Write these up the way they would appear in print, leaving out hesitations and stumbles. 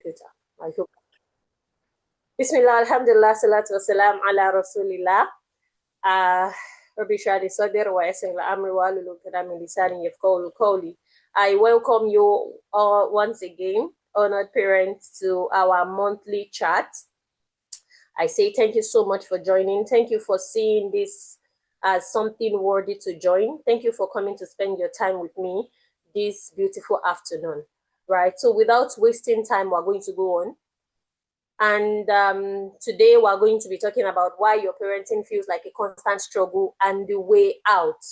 Good. I hope. Bismillah, alhamdulillah, salatu wassalam ala rasulillah. Rabbi Shadi Sadir wa Yasin Amri wa Lulu Kadami Lisani Yafkolu Koli. I welcome you all once again, honored parents, to our monthly chat. I say thank you so much for joining. Thank you for seeing this as something worthy to join. Thank you for coming to spend your time with me this beautiful afternoon. Right. So without wasting time, we're going to go on. And today we're going to be talking about why your parenting feels like a constant struggle and the way out.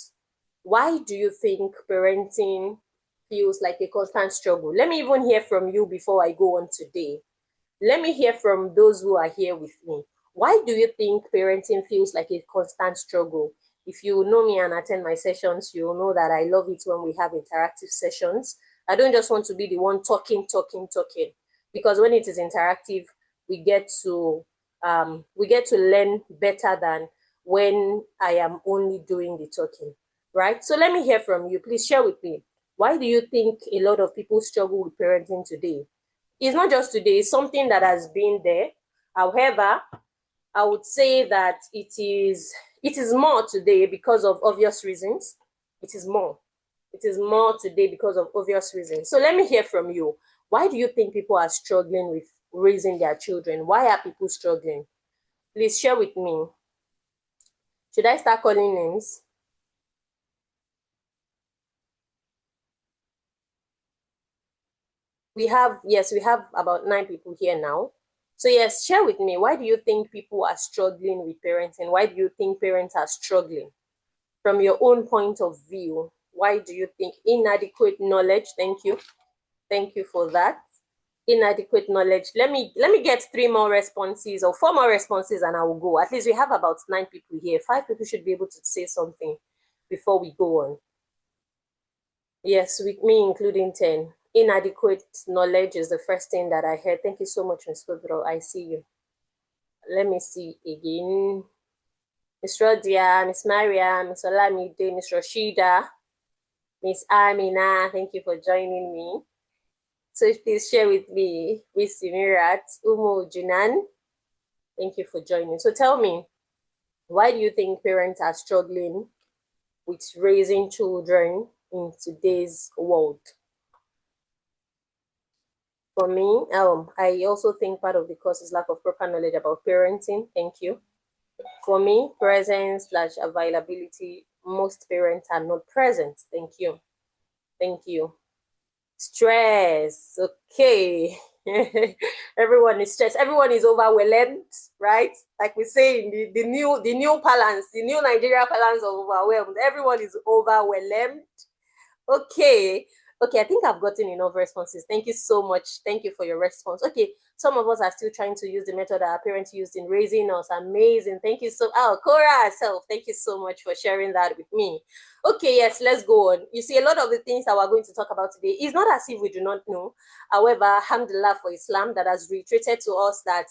Why do you think parenting feels like a constant struggle? Let me even hear from you before I go on today. Let me hear from those who are here with me. Why do you think parenting feels like a constant struggle? If you know me and attend my sessions, you'll know that I love it when we have interactive sessions. I don't just want to be the one talking. Because when it is interactive, we get to learn better than when I am only doing the talking, right? So let me hear from you. Please share with me. Why do you think a lot of people struggle with parenting today? It's not just today, it's something that has been there. However, I would say that it is more today because of obvious reasons. It is more today because of obvious reasons. So let me hear from you. Why do you think people are struggling with raising their children? Why are people struggling? Please share with me. Should I start calling names? We have about 9 people here now. So yes, share with me. Why do you think people are struggling with parenting? Why do you think parents are struggling? From your own point of view, why do you think inadequate knowledge? Thank you for that. Inadequate knowledge. Let me get 3 more responses or 4 more responses and I will go. At least we have about 9 people here. 5 people should be able to say something before we go on. Yes, with me including 10. Inadequate knowledge is the first thing that I heard. Thank you so much, Ms. Kudro. I see you. Let me see again. Ms. Rodia, Ms. Maria, Ms. Olamide, Ms. Rashida, Ms. Amina, thank you for joining me. So please share with me, Ms. Simirat, Umu Junan, thank you for joining. So tell me, why do you think parents are struggling with raising children in today's world? For me, I also think part of the cause is lack of proper knowledge about parenting. Thank you. For me, presence/availability. Most parents are not present. Thank you. Stress. Okay. Everyone is stressed. Everyone is overwhelmed, right? Like we say in the new balance, the new Nigeria balance of overwhelmed. Everyone is overwhelmed. Okay, I think I've gotten enough responses. Thank you so much. Thank you for your response. Okay, some of us are still trying to use the method that our parents used in raising us. Amazing. Thank you Cora herself, thank you so much for sharing that with me. Okay, yes, let's go on. You see, a lot of the things that we're going to talk about today is not as if we do not know. However, alhamdulillah for Islam that has reiterated to us that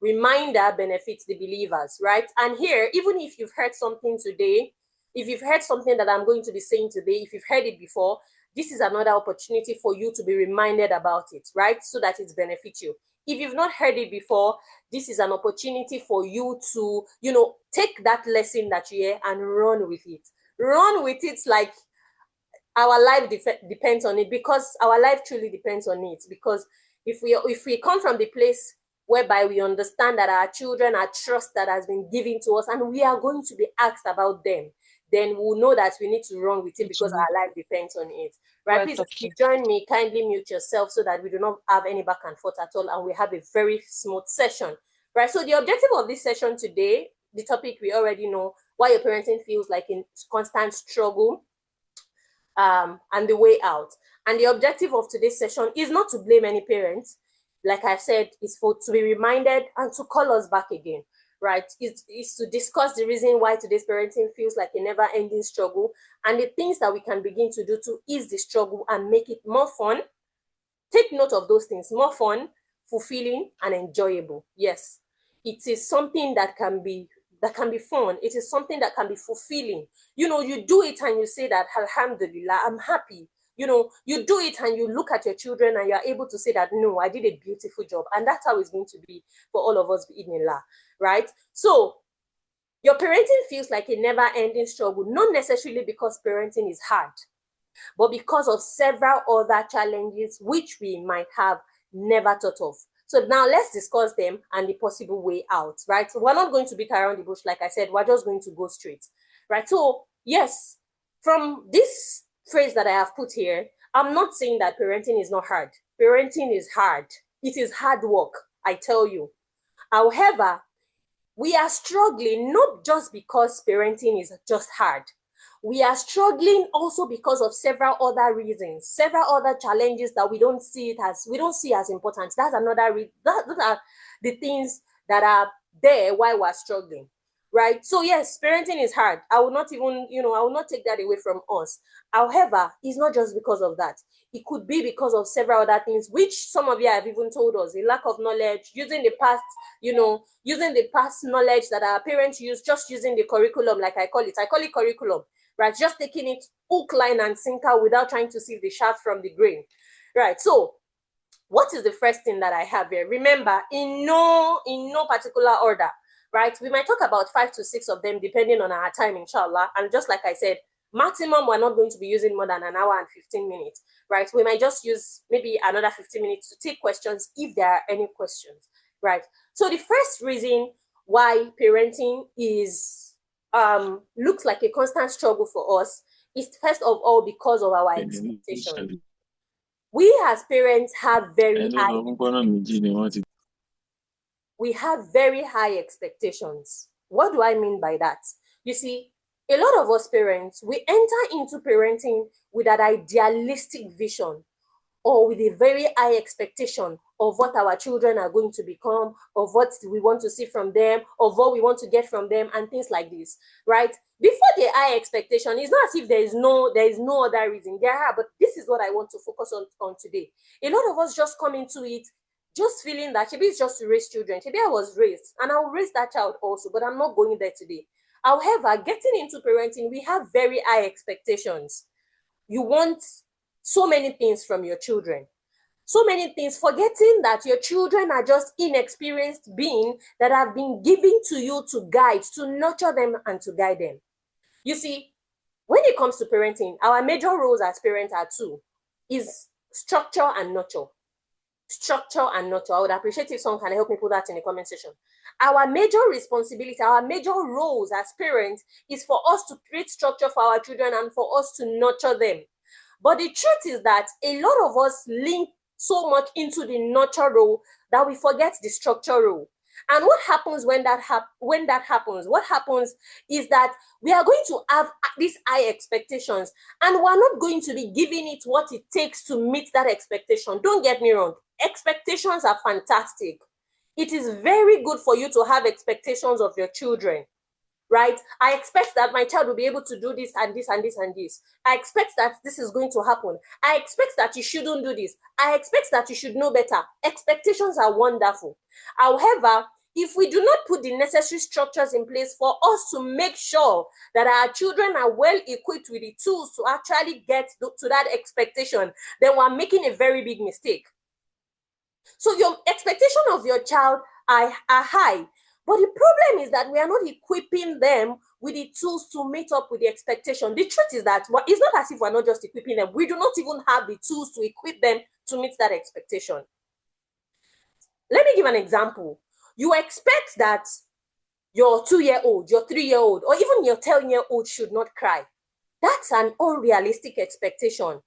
reminder benefits the believers, right? And here, even if you've heard something today, if you've heard something that I'm going to be saying today, if you've heard it before, this is another opportunity for you to be reminded about it, right? So that it benefits you. If you've not heard it before, this is an opportunity for you to, take that lesson that you hear and run with it. Run with it like our life depends on it, because our life truly depends on it. Because if we come from the place whereby we understand that our children are trust that has been given to us and we are going to be asked about them, then we'll know that we need to run with it because our life depends on it. Right? Please, if you join me, kindly mute yourself so that we do not have any back and forth at all and we have a very smooth session. Right? So the objective of this session today, the topic we already know, why your parenting feels like a constant struggle, and the way out. And the objective of today's session is not to blame any parents. Like I said, it's to be reminded and to call us back again, right? It's to discuss the reason why today's parenting feels like a never-ending struggle and the things that we can begin to do to ease the struggle and make it more fun. Take note of those things: more fun, fulfilling, and enjoyable. Yes, it is something that can be fun. It is something that can be fulfilling. You do it and you say that, alhamdulillah, I'm happy. you do it and you look at your children and you're able to say that, no, I did a beautiful job. And that's how it's going to be for all of us in Allah, right? So your parenting feels like a never-ending struggle, not necessarily because parenting is hard, but because of several other challenges which we might have never thought of. So now let's discuss them and the possible way out, right? So we're not going to beat around the bush, like I said, we're just going to go straight, right? So yes, from this phrase that I have put here, I'm not saying that parenting is not hard. Parenting is hard. It is hard work, I tell you. However, we are struggling not just because parenting is just hard. We are struggling also because of several other reasons, several other challenges that we don't see as important. That's another those are the things that are there while we're struggling, right? So yes, parenting is hard. I will not take that away from us. However, it's not just because of that. It could be because of several other things, which some of you have even told us, a lack of knowledge, using the past knowledge that our parents use, just using the curriculum, like I call it curriculum, right? Just taking it hook, line, and sinker without trying to see the shaft from the grain, right? So what is the first thing that I have here? Remember, in no particular order, right? We might talk about 5 to 6 of them depending on our time, inshallah. And just like I said, maximum, we're not going to be using more than an hour and 15 minutes, right? We might just use maybe another 15 minutes to take questions if there are any questions, right? So the first reason why parenting is looks like a constant struggle for us is, first of all, because of our expectations. We as parents have very high expectations. What do I mean by that? You see, a lot of us parents, we enter into parenting with an idealistic vision or with a very high expectation of what our children are going to become, of what we want to see from them, of what we want to get from them, and things like this, right? Before the high expectation, it's not as if there is no other reason. There are, but this is what I want to focus on today. A lot of us just come into it just feeling that maybe it's just to raise children. Maybe I was raised and I'll raise that child also, but I'm not going there today. However, getting into parenting, we have very high expectations. You want so many things from your children. So many things, forgetting that your children are just inexperienced beings that have been given to you to guide, to nurture them and to guide them. You see, when it comes to parenting, our major roles as parents are two, is structure and nurture. Structure and nurture. I would appreciate if someone can help me put that in the comment section. Our major responsibility, our major roles as parents is for us to create structure for our children and for us to nurture them. But the truth is that a lot of us link so much into the nurture role that we forget the structure role. And what happens when that happens? What happens is that we are going to have these high expectations and we're not going to be giving it what it takes to meet that expectation. Don't get me wrong. Expectations are fantastic. It is very good for you to have expectations of your children, right? I expect that my child will be able to do this and this and this and this. I expect that this is going to happen. I expect that you shouldn't do this. I expect that you should know better. Expectations are wonderful. However, if we do not put the necessary structures in place for us to make sure that our children are well equipped with the tools to actually get to that expectation, then we're making a very big mistake. So your expectation of your child are high. But the problem is that we are not equipping them with the tools to meet up with the expectation. The truth is that it's not as if we're not just equipping them. We do not even have the tools to equip them to meet that expectation. Let me give an example. You expect that your 2-year-old, your 3-year-old, or even your 10-year-old should not cry. That's an unrealistic expectation.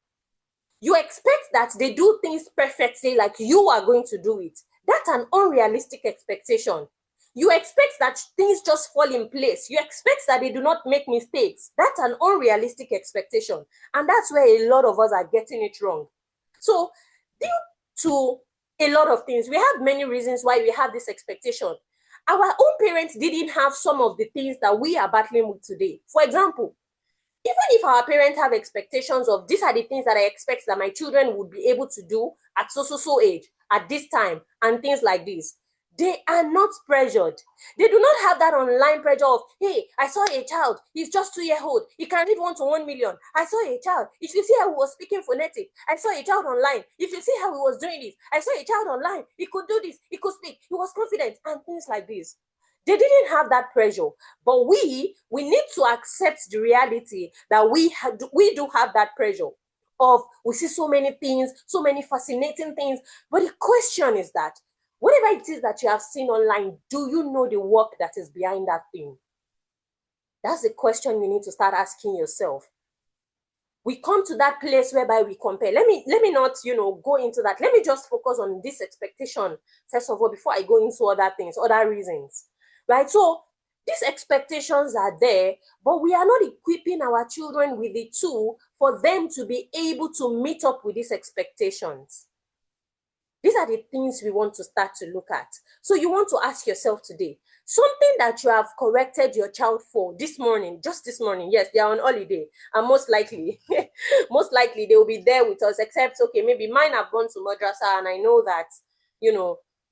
You expect that they do things perfectly like you are going to do it. That's an unrealistic expectation. You expect that things just fall in place. You expect that they do not make mistakes. That's an unrealistic expectation. And that's where a lot of us are getting it wrong. So due to a lot of things, we have many reasons why we have this expectation. Our own parents didn't have some of the things that we are battling with today. For example, even if our parents have expectations of these are the things that I expect that my children would be able to do at so age, at this time, and things like this, They are not pressured. They do not have that online pressure of, hey, I saw a child, he's just 2 years old, he can read 1 to 1 million. I saw a child, if you see how he was speaking phonetic, I saw a child online, if you see how he was doing this, I saw a child online, he could do this, he could speak, he was confident, and things like this. They didn't have that pressure, but we need to accept the reality that we do have that pressure of, we see so many things, so many fascinating things, but the question is that, whatever it is that you have seen online, do you know the work that is behind that thing? That's the question you need to start asking yourself. We come to that place whereby we compare. Let me not, go into that. Let me just focus on this expectation, first of all, before I go into other things, other reasons, right? So these expectations are there, but we are not equipping our children with the tool for them to be able to meet up with these expectations. These are the things we want to start to look at. So you want to ask yourself today, something that you have corrected your child for this morning, just this morning. Yes, they are on holiday, and most likely they will be there with us, except, okay, maybe mine have gone to madrasa, and I know that,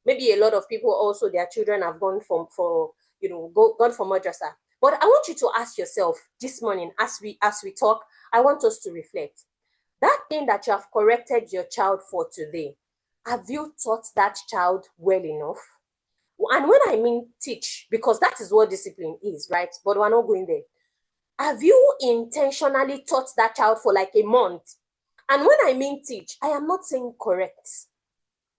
maybe a lot of people also, their children have gone gone for madrasa. But I want you to ask yourself this morning, as we talk, I want us to reflect. That thing that you have corrected your child for today, have you taught that child well enough? And when I mean teach, because that is what discipline is, right? But we're not going there. Have you intentionally taught that child for like a month? And when I mean teach, I am not saying correct.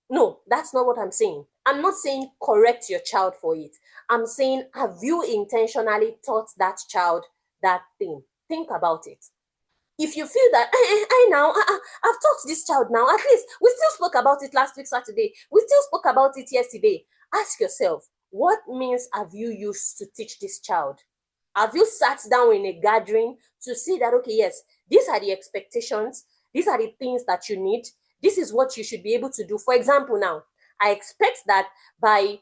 No, that's not what I'm saying. I'm not saying correct your child for it. I'm saying, have you intentionally taught that child that thing? Think about it. If you feel that, I've taught this child now, at least we still spoke about it last week, Saturday. We still spoke about it yesterday. Ask yourself, what means have you used to teach this child? Have you sat down in a gathering to see that, okay, yes, these are the expectations. These are the things that you need. This is what you should be able to do. For example, now, I expect that by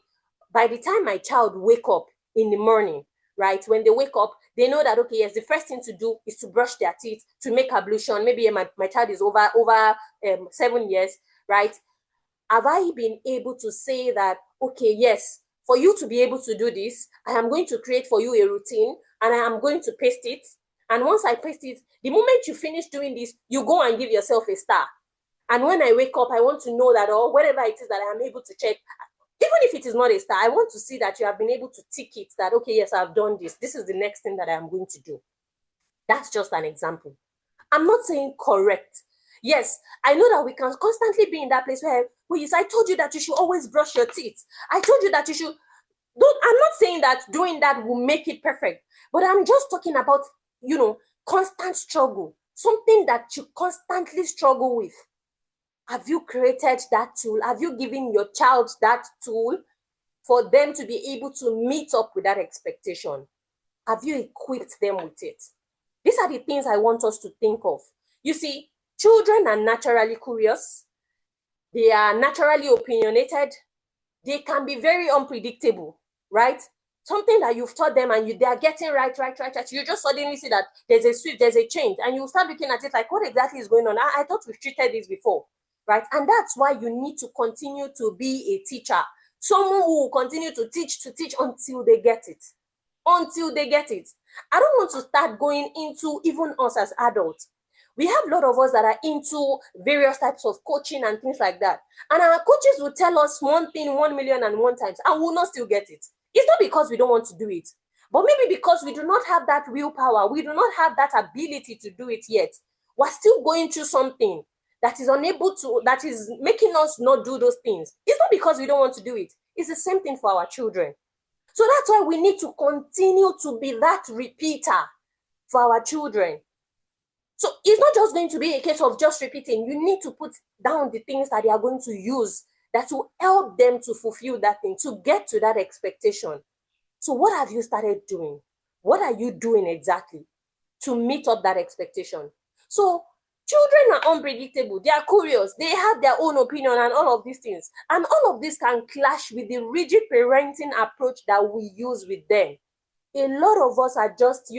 the time my child wake up in the morning, right, when they wake up, they know that, okay, yes, the first thing to do is to brush their teeth, to make ablution. Maybe my child is over 7 years, right? Have I been able to say that, okay, yes, for you to be able to do this, I am going to create for you a routine, and I am going to paste it. And once I paste it, the moment you finish doing this, you go and give yourself a star. And when I wake up, I want to know that, or whatever it is that I am able to check, even if it is not a star, I want to see that you have been able to tick it, that, okay, yes, I've done this. This is the next thing that I am going to do. That's just an example. I'm not saying correct. Yes, I know that we can constantly be in that place where yes, I told you that you should always brush your teeth. I told you that you should. I'm not saying that doing that will make it perfect, but I'm just talking about, constant struggle, something that you constantly struggle with. Have you created that tool? Have you given your child that tool for them to be able to meet up with that expectation? Have you equipped them with it? These are the things I want us to think of. You see, children are naturally curious. They are naturally opinionated. They can be very unpredictable, right? Something that you've taught them and they are getting right. You just suddenly see that there's a switch, there's a change, and you start looking at it like, what exactly is going on? I thought we've treated this before, right? And that's why you need to continue to be a teacher, someone who will continue to teach until they get it. Until they get it. I don't want to start going into even us as adults. We have a lot of us that are into various types of coaching and things like that. And our coaches will tell us one thing 1,000,001 times and we'll not still get it. It's not because we don't want to do it, but maybe because we do not have that willpower. We do not have that ability to do it yet. We're still going through something that is making us not do those things. It's not because we don't want to do it. It's the same thing for our children. So that's why we need to continue to be that repeater for our children. So it's not just going to be a case of just repeating. You need to put down the things that they are going to use that will help them to fulfill that thing, to get to that expectation. So what have you started doing? What are you doing exactly to meet up that expectation? So children are unpredictable. They are curious. They have their own opinion and all of these things. And all of this can clash with the rigid parenting approach that we use with them. A lot of us are just,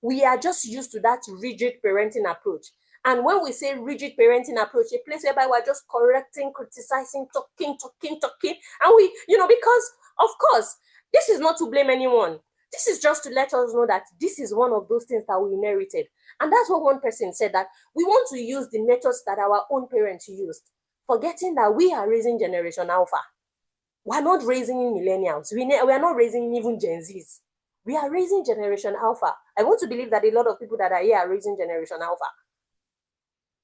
we are just used to that rigid parenting approach. And when we say rigid parenting approach, a place whereby we're just correcting, criticizing, talking, and we, because of course, this is not to blame anyone. This is just to let us know that this is one of those things that we inherited. And that's what one person said, that we want to use the methods that our own parents used, forgetting that we are raising Generation Alpha. We're not raising millennials. We are not raising even Gen Zs. We are raising Generation Alpha. I want to believe that a lot of people that are here are raising Generation Alpha.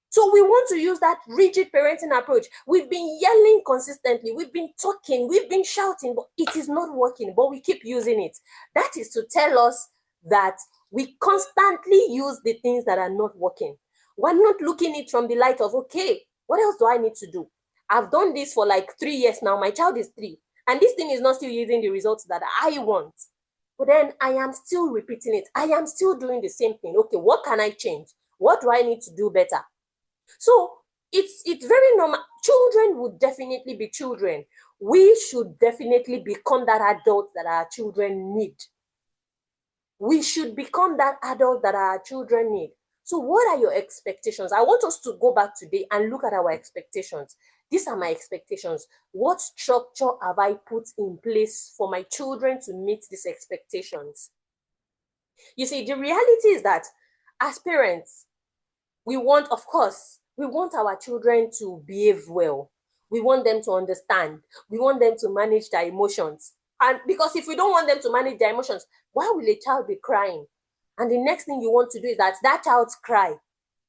So we want to use that rigid parenting approach. We've been yelling consistently. We've been talking. We've been shouting, but it is not working, but we keep using it. That is to tell us that we constantly use the things that are not working. We're not looking at it from the light of, okay, what else do I need to do? I've done this for like 3 years now. My child is 3. And this thing is not still yielding the results that I want. But then I am still repeating it. I am still doing the same thing. Okay, what can I change? What do I need to do better? So it's very normal. Children would definitely be children. We should definitely become that adult that our children need. We should become that adult that our children need. So what are your expectations? I want us to go back today and look at our expectations. These are my expectations. What structure have I put in place for my children to meet these expectations? You see, the reality is that as parents, we want, of course, we want our children to behave well. We want them to understand. We want them to manage their emotions. And because if we don't want them to manage their emotions, why will a child be crying? And the next thing you want to do is that child's cry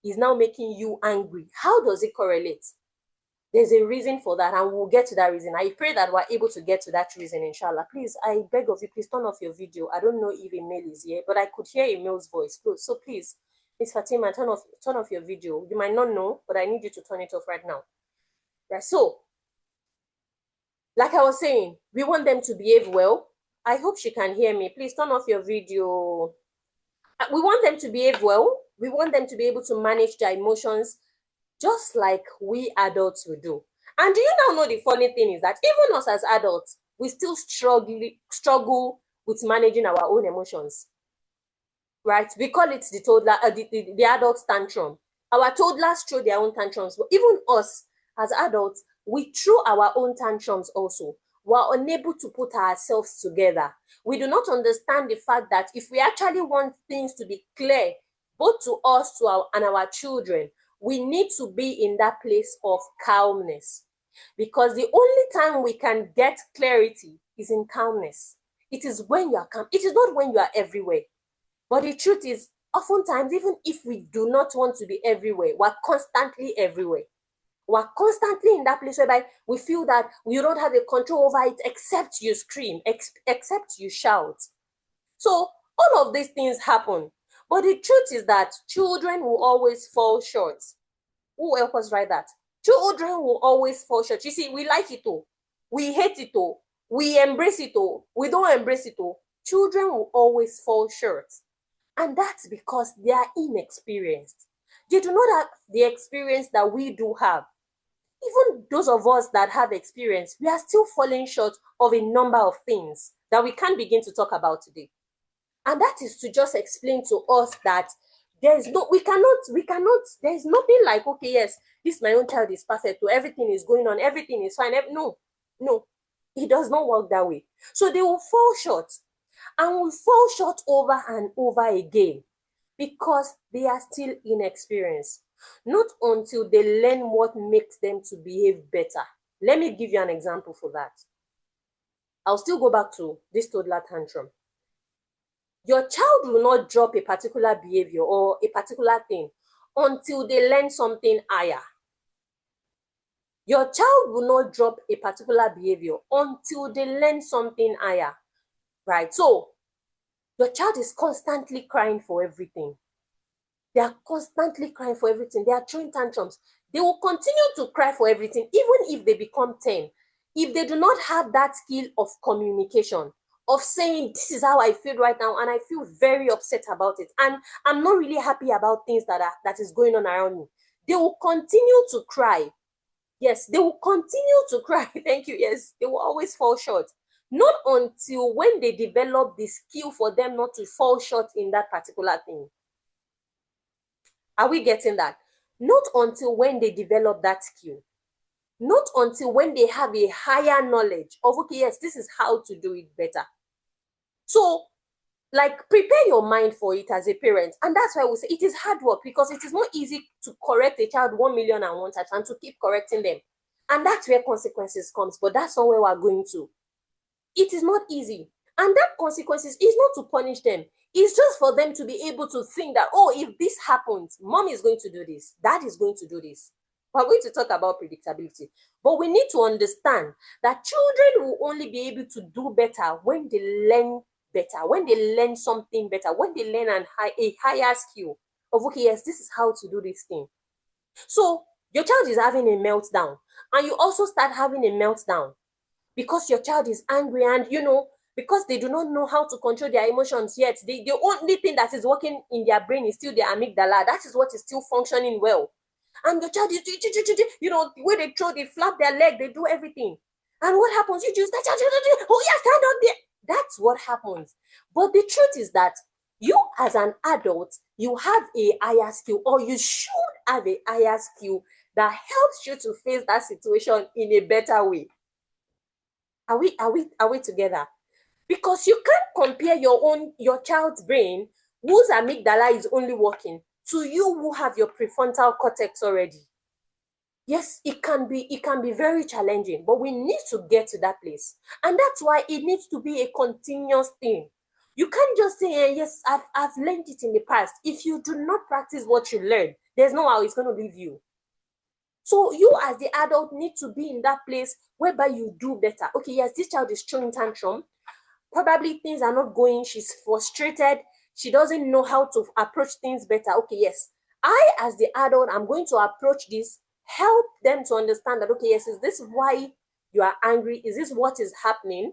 is now making you angry. How does it correlate? There's a reason for that, and we'll get to that reason. I pray that we're able to get to that reason, inshallah. Please, I beg of you, please turn off your video. I don't know if a male is here, but I could hear a male's voice. So please, Miss Fatima, turn off your video. You might not know, but I need you to turn it off right now. Right, so, like I was saying, we want them to behave well. I hope she can hear me. Please turn off your video. We want them to behave well. We want them to be able to manage their emotions just like we adults will do. And do you now know the funny thing is that even us as adults, we still struggle with managing our own emotions. Right? We call it the toddler, the adult tantrum. Our toddlers throw their own tantrums, but even us as adults, we throw our own tantrums also. We're unable to put ourselves together. We do not understand the fact that if we actually want things to be clear, both to us and our children, we need to be in that place of calmness. Because the only time we can get clarity is in calmness. It is when you are calm. It is not when you are everywhere. But the truth is, oftentimes, even if we do not want to be everywhere, we're constantly everywhere. We're constantly in that place whereby we feel that we don't have a control over it except you scream, except you shout. So all of these things happen. But the truth is that children will always fall short. Who will help us write that? Children will always fall short. You see, we like it all. We hate it all. We embrace it all. We don't embrace it all. Children will always fall short. And that's because they are inexperienced. They do not have the experience that we do have. Even those of us that have experience, we are still falling short of a number of things that we can't begin to talk about today. And that is to just explain to us that there's nothing like, okay, yes, this my own child is perfect, so everything is going on, everything is fine. No, it does not work that way. So they will fall short, and will fall short over and over again because they are still inexperienced. Not until they learn what makes them to behave better. Let me give you an example for that. I'll still go back to this toddler tantrum. Your child will not drop a particular behavior or a particular thing until they learn something higher. Your child will not drop a particular behavior until they learn something higher. Right? So, your child is constantly crying for everything. They are constantly crying for everything. They are throwing tantrums. They will continue to cry for everything, even if they become 10. If they do not have that skill of communication, of saying, this is how I feel right now, and I feel very upset about it, and I'm not really happy about things that is going on around me, they will continue to cry. Yes, they will continue to cry. Thank you. Yes, they will always fall short. Not until when they develop the skill for them not to fall short in that particular thing. Are we getting that? Not until when they develop that skill. Not until when they have a higher knowledge of, okay, yes, this is how to do it better. So, like, prepare your mind for it as a parent. And that's why we say it is hard work, because it is not easy to correct a child 1,000,001 times and to keep correcting them. And that's where consequences comes. But that's not where we're going to. It is not easy. And that consequences is not to punish them. It's just for them to be able to think that, oh, if this happens, mom is going to do this, dad is going to do this. We're going to talk about predictability. But we need to understand that children will only be able to do better when they learn better, when they learn something better, when they learn a higher skill of, okay, yes, this is how to do this thing. So your child is having a meltdown, and you also start having a meltdown because your child is angry, and because they do not know how to control their emotions yet. The only thing that is working in their brain is still their amygdala. That is what is still functioning well. And your child is, the way they throw, they flap their leg, they do everything. And what happens? You just, oh yeah, stand up there. That's what happens. But the truth is that you as an adult, you have a higher skill, or you should have a higher skill that helps you to face that situation in a better way. Are we together? Because you can't compare your child's brain, whose amygdala is only working, to you who have your prefrontal cortex already. Yes, it can be very challenging, but we need to get to that place. And that's why it needs to be a continuous thing. You can't just say, yes, I've learned it in the past. If you do not practice what you learn, there's no how it's going to leave you. So you as the adult need to be in that place whereby you do better. Okay, yes, this child is throwing tantrum. Probably things are not going. She's frustrated. She doesn't know how to approach things better. Okay, yes, I as the adult, I'm going to approach this, help them to understand that, okay, yes, is this why you are angry? Is this what is happening?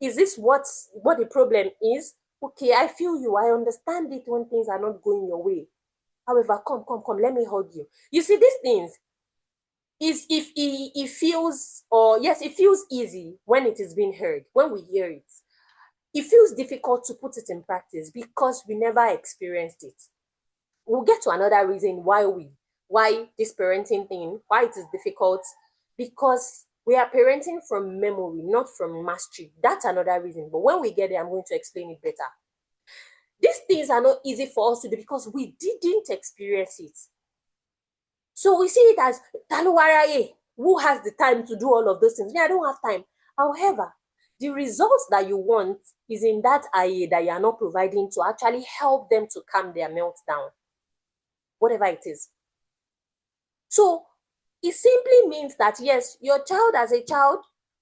Is this what the problem is? Okay, I feel you. I understand it when things are not going your way. However, come, let me hug you. You see, these things, is if it feels, or yes, it feels easy when it is being heard, when we hear it. It feels difficult to put it in practice because we never experienced it. We'll get to another reason why this parenting thing, why it is difficult, because we are parenting from memory, not from mastery. That's another reason. But when we get there, I'm going to explain it better. These things are not easy for us to do because we didn't experience it. So we see it as Taluwaraye, who has the time to do all of those things. Yeah, I don't have time. However, the results that you want is in that aye that you are not providing to actually help them to calm their meltdown, whatever it is. So it simply means that, yes, your child as a child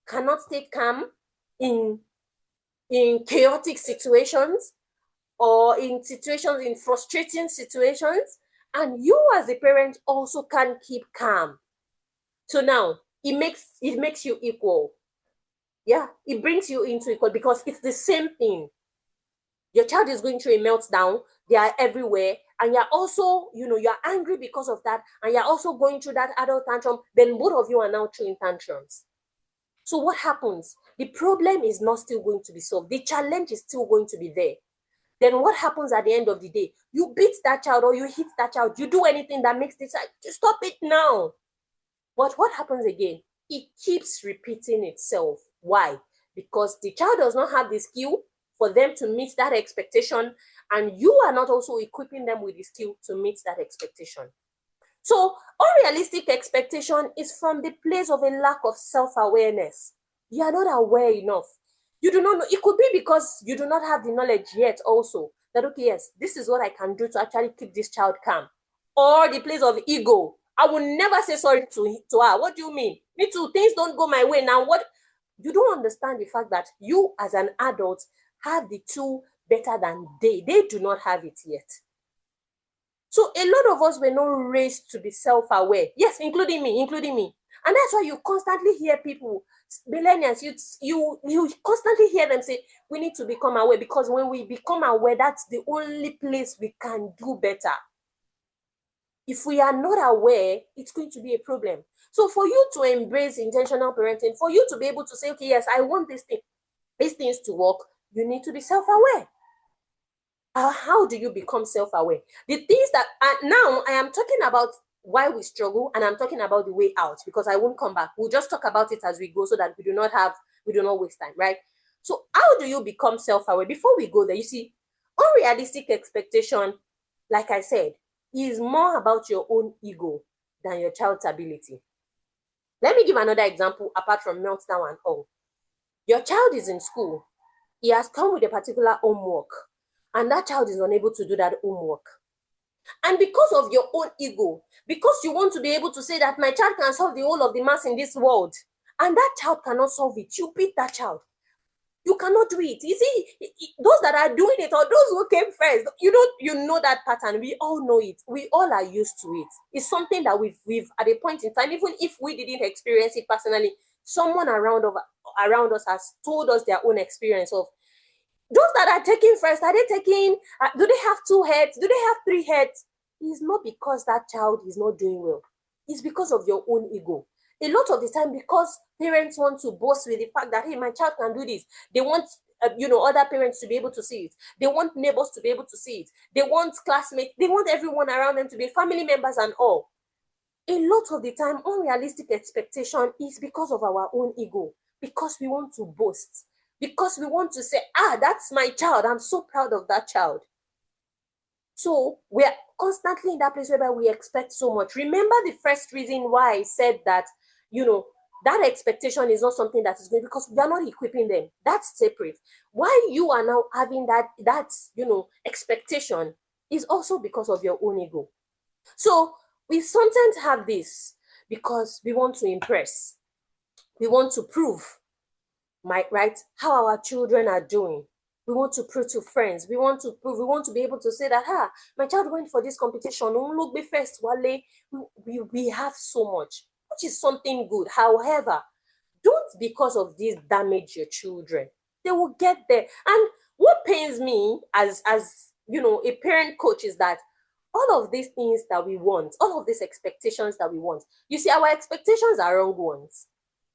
cannot stay calm in chaotic situations, or in frustrating situations, and you as a parent also can't keep calm. So now it makes you equal. Yeah, it brings you into equal because it's the same thing. Your child is going through a meltdown, they are everywhere, and you're also, you're angry because of that, and you're also going through that adult tantrum. Then both of you are now throwing tantrums. So what happens? The problem is not still going to be solved. The challenge is still going to be there. Then what happens at the end of the day? You beat that child or you hit that child. You do anything that makes this child, stop it now. But what happens again? It keeps repeating itself. Why? Because the child does not have the skill for them to meet that expectation, and you are not also equipping them with the skill to meet that expectation. So unrealistic expectation is from the place of a lack of self-awareness. You are not aware enough. You do not know. It could be because you do not have the knowledge yet also that, okay, yes, this is what I can do to actually keep this child calm. Or the place of ego. I will never say sorry to her. What do you mean? Me too. Things don't go my way now. What? You don't understand the fact that you as an adult have the tool better than they. They do not have it yet. So a lot of us were not raised to be self-aware. Yes, including me. And that's why you constantly hear people, millennials, you constantly hear them say, we need to become aware, because when we become aware, that's the only place we can do better. If we are not aware, it's going to be a problem. So for you to embrace intentional parenting, for you to be able to say, okay, yes, I want these things to work, you need to be self-aware. How do you become self-aware? The things that now I am talking about why we struggle, and I'm talking about the way out, because I won't come back. We'll just talk about it as we go so that we do not waste time, right? So how do you become self-aware? Before we go there, you see, unrealistic expectation, like I said, is more about your own ego than your child's ability. Let me give another example apart from meltdown and all. Your child is in school. He has come with a particular homework, and that child is unable to do that homework. And because of your own ego, because you want to be able to say that my child can solve the whole of the maths in this world, and that child cannot solve it, you beat that child. You cannot do it. You see, those that are doing it, or those who came first, you know that pattern. We all know it. We all are used to it. It's something that we've at a point in time, even if we didn't experience it personally, someone around us has told us their own experience of. Those that are taking first, are they taking, do they have 2 heads? Do they have 3 heads? It's not because that child is not doing well. It's because of your own ego. A lot of the time, because parents want to boast with the fact that, hey, my child can do this. They want, other parents to be able to see it. They want neighbors to be able to see it. They want classmates. They want everyone around them to be family members and all. A lot of the time, unrealistic expectation is because of our own ego, because we want to boast, because we want to say, that's my child. I'm so proud of that child. So we're constantly in that place where we expect so much. Remember the first reason why I said that, that expectation is not something that is good, because we are not equipping them. That's separate. Why you are now having that expectation is also because of your own ego. So we sometimes have this because we want to impress. We want to prove, right, how our children are doing. We want to prove to friends. We want to be able to say that, my child went for this competition. Look, be first, Wale. We have so much, which is something good. However, don't, because of this, damage your children. They will get there. And what pains me as a parent coach is that all of these things that we want, all of these expectations that we want, you see, our expectations are wrong ones.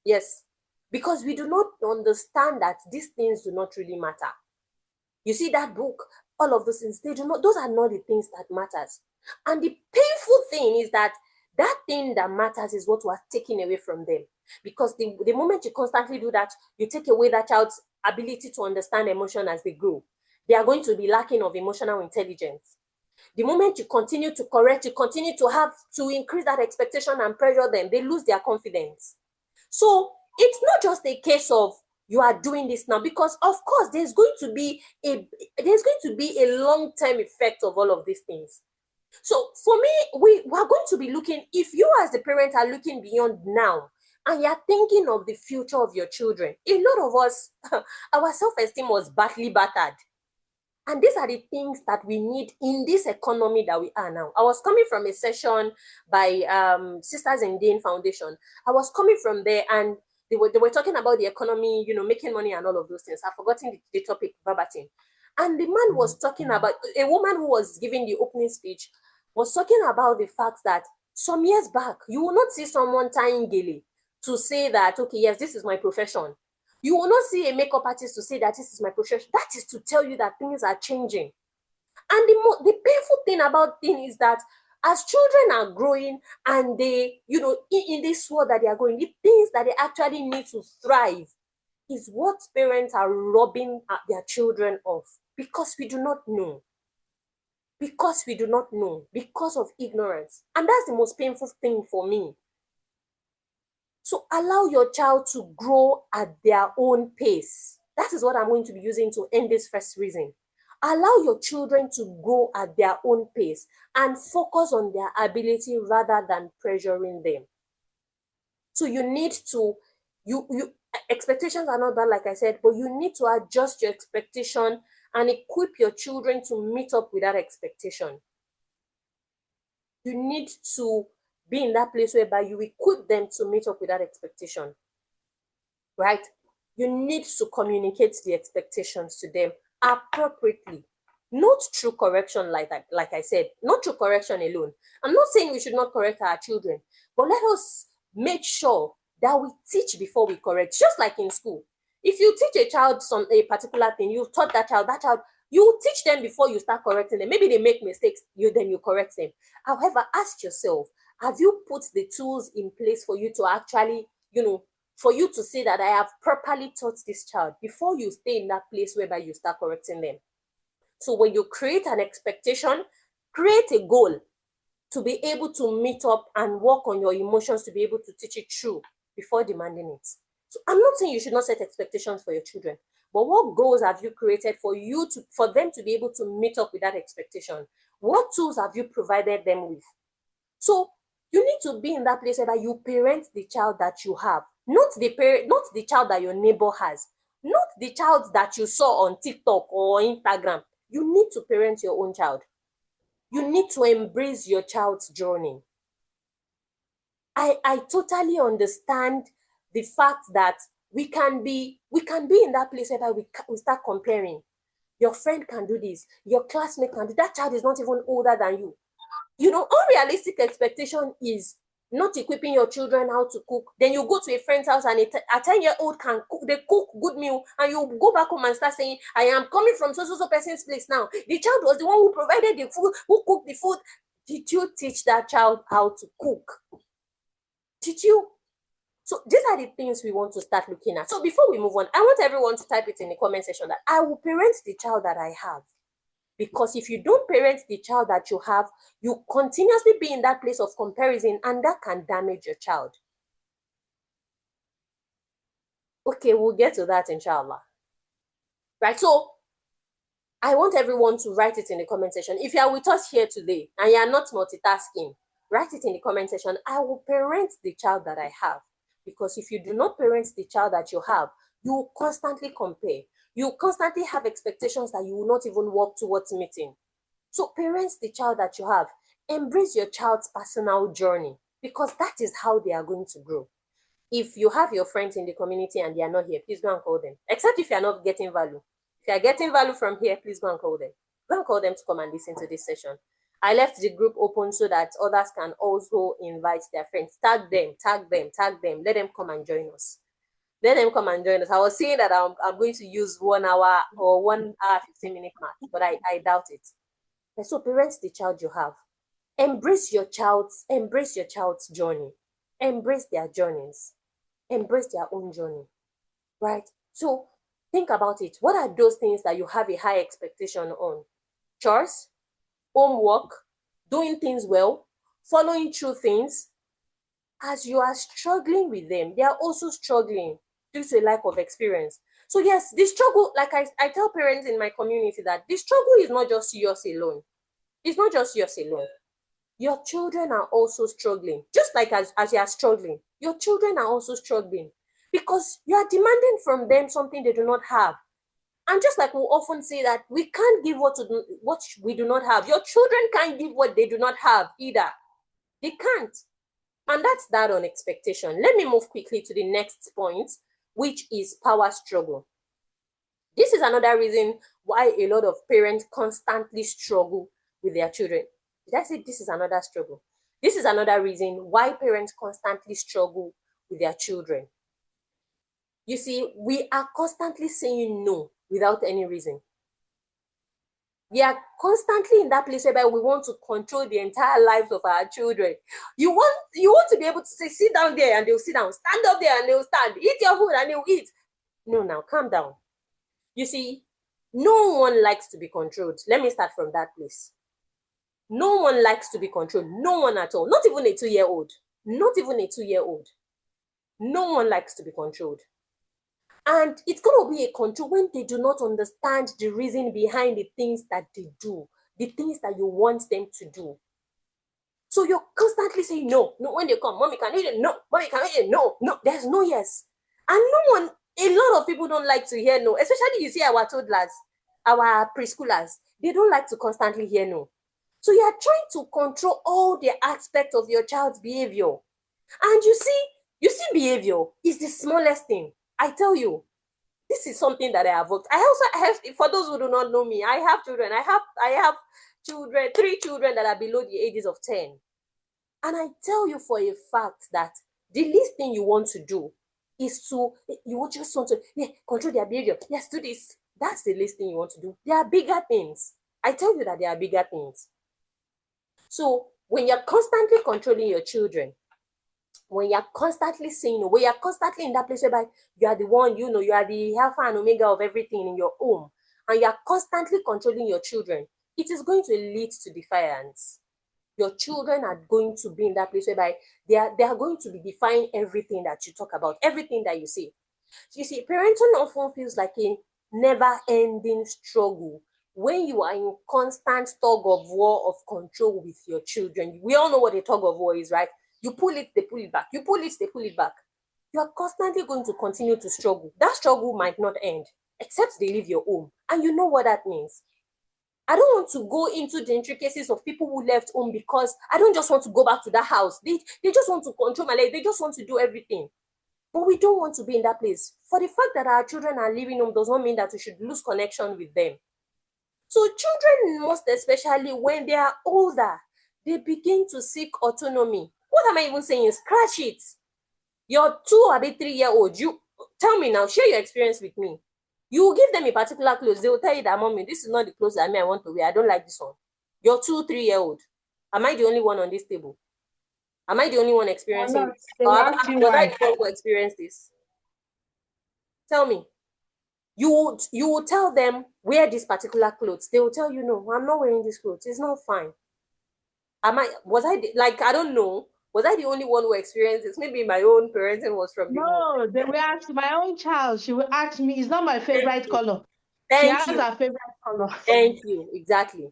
Yes, because we do not understand that these things do not really matter. You see that book, all of those things, those are not the things that matters. And the painful thing is that thing that matters is what was taken away from them. Because the moment you constantly do that, you take away that child's ability to understand emotion as they grow. They are going to be lacking of emotional intelligence. The moment you continue to correct, you continue to have to increase that expectation and pressure them, they lose their confidence. So it's not just a case of you are doing this now, because of course there's going to be a long-term effect of all of these things. So for me, we are going to be looking, if you as the parent are looking beyond now and you're thinking of the future of your children, a lot of us, our self-esteem was badly battered. And these are the things that we need in this economy that we are now. I was coming from a session by Sisters in Dane Foundation. I was coming from there, and they were talking about the economy, making money and all of those things. I've forgotten the topic verbatim. And the man was talking about, a woman who was giving the opening speech was talking about the fact that some years back, you will not see someone tying gele to say that, okay, yes, this is my profession. You will not see a makeup artist to say that this is my profession. That is to tell you that things are changing. And the painful thing about things is that as children are growing and they, in this world that they are going, the things that they actually need to thrive is what parents are robbing their children of, because we do not know. Because we do not know, because of ignorance. And that's the most painful thing for me. So allow your child to grow at their own pace. That is what I'm going to be using to end this first reason. Allow your children to grow at their own pace and focus on their ability rather than pressuring them. So you need to, expectations are not bad, like I said, but you need to adjust your expectation and equip your children to meet up with that expectation. You need to be in that place whereby you equip them to meet up with that expectation, right? You need to communicate the expectations to them appropriately, not through correction, like I said, not through correction alone. I'm not saying we should not correct our children, but let us make sure that we teach before we correct. Just like in school, if you teach a child a particular thing, you've taught that child, you teach them before you start correcting them. Maybe they make mistakes, then you correct them. However, ask yourself, Have you put the tools in place for you to actually, for you to say that I have properly taught this child before you stay in that place whereby you start correcting them? So when you create an expectation, create a goal to be able to meet up and work on your emotions to be able to teach it through before demanding it. So I'm not saying you should not set expectations for your children, but what goals have you created for them to be able to meet up with that expectation? What tools have you provided them with? So you need to be in that place where you parent the child that you have, not the child that your neighbor has, not the child that you saw on TikTok or Instagram. You need to parent your own child. You need to embrace your child's journey. I totally understand the fact that we can be in that place where we start comparing. Your friend can do this, your classmate can do that. Child is not even older than you. Unrealistic expectation is not equipping your children how to cook. Then you go to a friend's house and a 10-year-old can cook, they cook good meal, and you go back home and start saying, I am coming from so person's place now. The child was the one who provided the food, who cooked the food. Did you teach that child how to cook? Did you? So these are the things we want to start looking at. So before we move on, I want everyone to type it in the comment section that I will parent the child that I have. Because if you don't parent the child that you have, you continuously be in that place of comparison, and that can damage your child. Okay, we'll get to that, inshallah. Right, so I want everyone to write it in the comment section. If you are with us here today and you are not multitasking, write it in the comment section. I will parent the child that I have. Because if you do not parent the child that you have, you will constantly compare. You constantly have expectations that you will not even work towards meeting. So parent the child that you have. Embrace your child's personal journey, because that is how they are going to grow. If you have your friends in the community and they are not here, please go and call them. Except if you are not getting value. If you are getting value from here, please go and call them. Go and call them to come and listen to this session. I left the group open so that others can also invite their friends. Tag them. Let them come and join us. Let them come and join us. I was saying that I'm going to use 1 hour or 1 hour, 15-minute mark, but I doubt it. And so parents the child you have. Embrace your child's journey. Embrace their journeys. Embrace their own journey. Right? So think about it. What are those things that you have a high expectation on? Chores, homework, doing things well, following through things. As you are struggling with them, they are also struggling due to a lack of experience. So yes, the struggle, like I tell parents in my community, that the struggle is not just yours alone. It's not just yours alone. Your children are also struggling. Just like as you are struggling, your children are also struggling, because you are demanding from them something they do not have. And just like we often say that we can't give what we do not have, your children can't give what they do not have either. They can't. And that's that on expectation. Let me move quickly to the next point, which is power struggle. This is another reason why a lot of parents constantly struggle with their children. Did I say this is another struggle? This is another reason why parents constantly struggle with their children. You see, we are constantly saying no without any reason. We are constantly in that place where we want to control the entire lives of our children. You want to be able to say, sit down there, and they'll sit down, stand up there and they'll stand, eat your food and they'll eat. No, now calm down. You see, no one likes to be controlled. Let me start from that place. No one likes to be controlled. No one at all. Not even a 2-year-old. Not even a 2-year-old. No one likes to be controlled. And it's going to be a control when they do not understand the reason behind the things that they do, the things that you want them to do. So you're constantly saying no. No, when they come, mommy, can you eat it? No, mommy, can you eat it? No, no, there's no yes. And a lot of people don't like to hear no, especially you see our toddlers, our preschoolers, they don't like to constantly hear no. So you are trying to control all the aspects of your child's behavior. And you see behavior is the smallest thing. I tell you, this is something that I have worked. I have, for those who do not know me, I have children. I have children, 3 children that are below the ages of 10. And I tell you for a fact that the least thing you want to do is just want to control their behavior. Yes, do this. That's the least thing you want to do. There are bigger things. I tell you that there are bigger things. So when you're constantly controlling your children, when you're constantly saying no, when you're constantly in that place whereby you are the one, you know, you are the alpha and omega of everything in your home, and you're constantly controlling your children, it is going to lead to defiance. Your children are going to be in that place whereby they are going to be defying everything that you talk about, everything that you say. You see, parenting often feels like a never-ending struggle when you are in constant tug of war of control with your children. We all know what a tug of war is, right? You pull it, they pull it back. You pull it, they pull it back. You are constantly going to continue to struggle. That struggle might not end, except they leave your home. And you know what that means. I don't want to go into the intricacies of people who left home, because I don't just want to go back to that house. They just want to control my life. They just want to do everything. But we don't want to be in that place. For the fact that our children are leaving home does not mean that we should lose connection with them. So children, most especially when they are older, they begin to seek autonomy. What am I even saying? Scratch it. Your 2 or 3-year-old, you tell me now, share your experience with me. You will give them a particular clothes. They will tell you that, mommy, this is not the clothes that I want to wear. I don't like this one. Your 2, 3-year-old. Am I the only one on this table? Am I the only one experiencing this? Or was I the one who experienced this? Tell me. You will tell them, wear this particular clothes. They will tell you, no, I'm not wearing this clothes. It's not fine. I don't know. Was I the only one who experienced this? Maybe my own parenting was from the No, they will ask my own child. She will ask me, it's not my favorite color. She has her favorite color. Thank you. Exactly.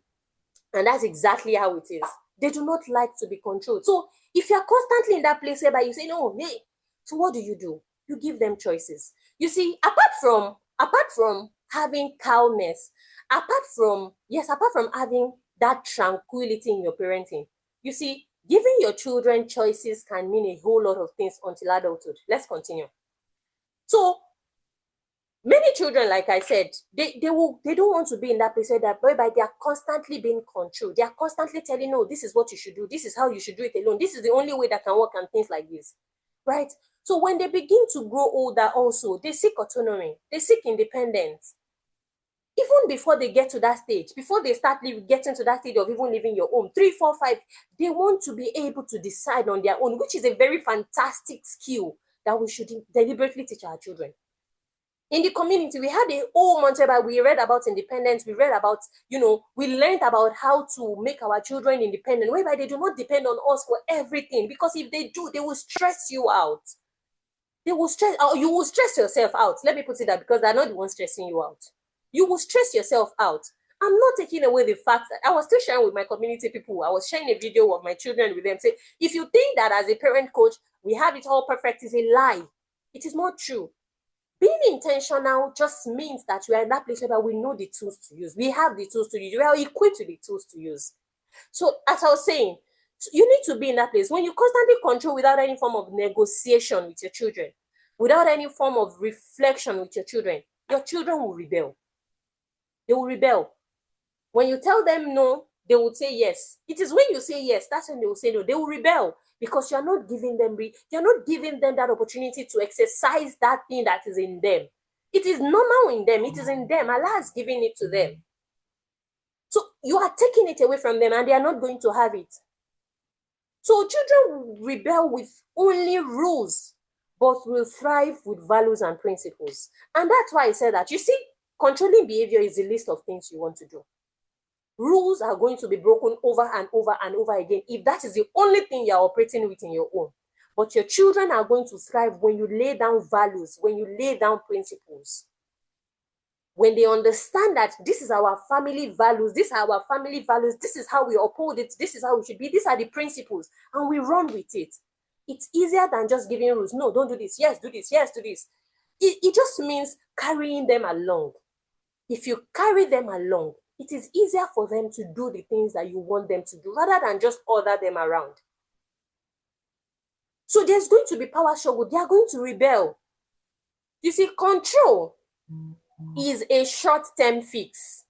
And that's exactly how it is. They do not like to be controlled. So if you're constantly in that place whereby you say, no, hey, so what do? You give them choices. You see, apart from having calmness, apart from having that tranquility in your parenting, you see, giving your children choices can mean a whole lot of things until adulthood. Let's continue. So many children, like I said, they don't want to be in that place whereby they are constantly being controlled. They are constantly telling, no, this is what you should do. This is how you should do it alone. This is the only way that can work, and things like this, right? So when they begin to grow older also, they seek autonomy. They seek independence. Even before they get to that stage, before they start getting to that stage of even leaving your home, 3, 4, 5, they want to be able to decide on their own, which is a very fantastic skill that we should deliberately teach our children. In the community, we had a whole month where we read about independence. We read about, we learned about how to make our children independent, whereby they do not depend on us for everything. Because if they do, they will stress you out. They will stress, or you will stress yourself out. Let me put it that, because they're not the ones stressing you out. You will stress yourself out. I'm not taking away the fact that I was still sharing with my community people. I was sharing a video of my children with them. Say, if you think that as a parent coach, we have it all perfect, is a lie. It is not true. Being intentional just means that we are in that place where we know the tools to use. We have the tools to use. We are equipped with the tools to use. So as I was saying, you need to be in that place. When you constantly control without any form of negotiation with your children, without any form of reflection with your children will rebel. They will rebel. When you tell them no, they will say yes. It is when you say yes, that's when they will say no. They will rebel, because you're not giving them that opportunity to exercise that thing that is in them. It is normal in them. It is in them. Allah has given it to them. So you are taking it away from them, and they are not going to have it. So children will rebel with only rules, but will thrive with values and principles. And that's why I said that. You see, controlling behavior is a list of things you want to do. Rules are going to be broken over and over and over again if that is the only thing you're operating with in your own. But your children are going to thrive when you lay down values, when you lay down principles. When they understand that this is our family values, this is how we uphold it, this is how we should be, these are the principles, and we run with it. It's easier than just giving rules. No, don't do this. Yes, do this. Yes, do this. It just means carrying them along. If you carry them along, it is easier for them to do the things that you want them to do rather than just order them around. So there's going to be power struggle. They are going to rebel. You see, control is a short-term fix.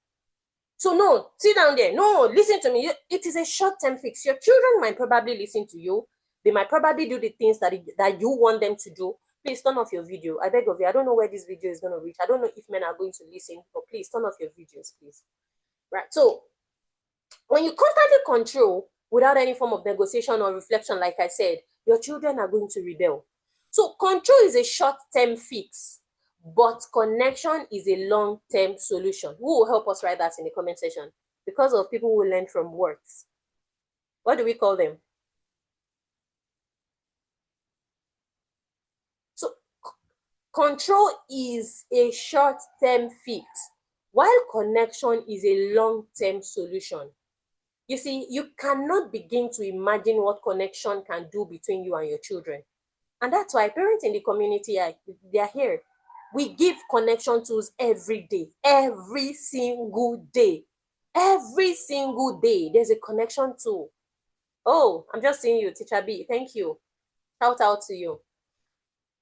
So no, sit down there. No, listen to me. It is a short-term fix. Your children might probably listen to you. They might probably do the things that you want them to do. Please turn off your video. I beg of you. I don't know where this video is going to reach. I don't know if men are going to listen, but please turn off your videos, please. Right. So when you constantly control, without any form of negotiation or reflection, like I said, your children are going to rebel. So control is a short-term fix, but connection is a long-term solution. Who will help us write that in the comment section? Because of people who learn from words. What do we call them? So control is a short-term fix, while connection is a long-term solution. You see, you cannot begin to imagine what connection can do between you and your children. And that's why parents in the community, they are here. We give connection tools every day, every single day. Every single day, there's a connection tool. Oh, I'm just seeing you, Teacher B. Thank you. Shout out to you.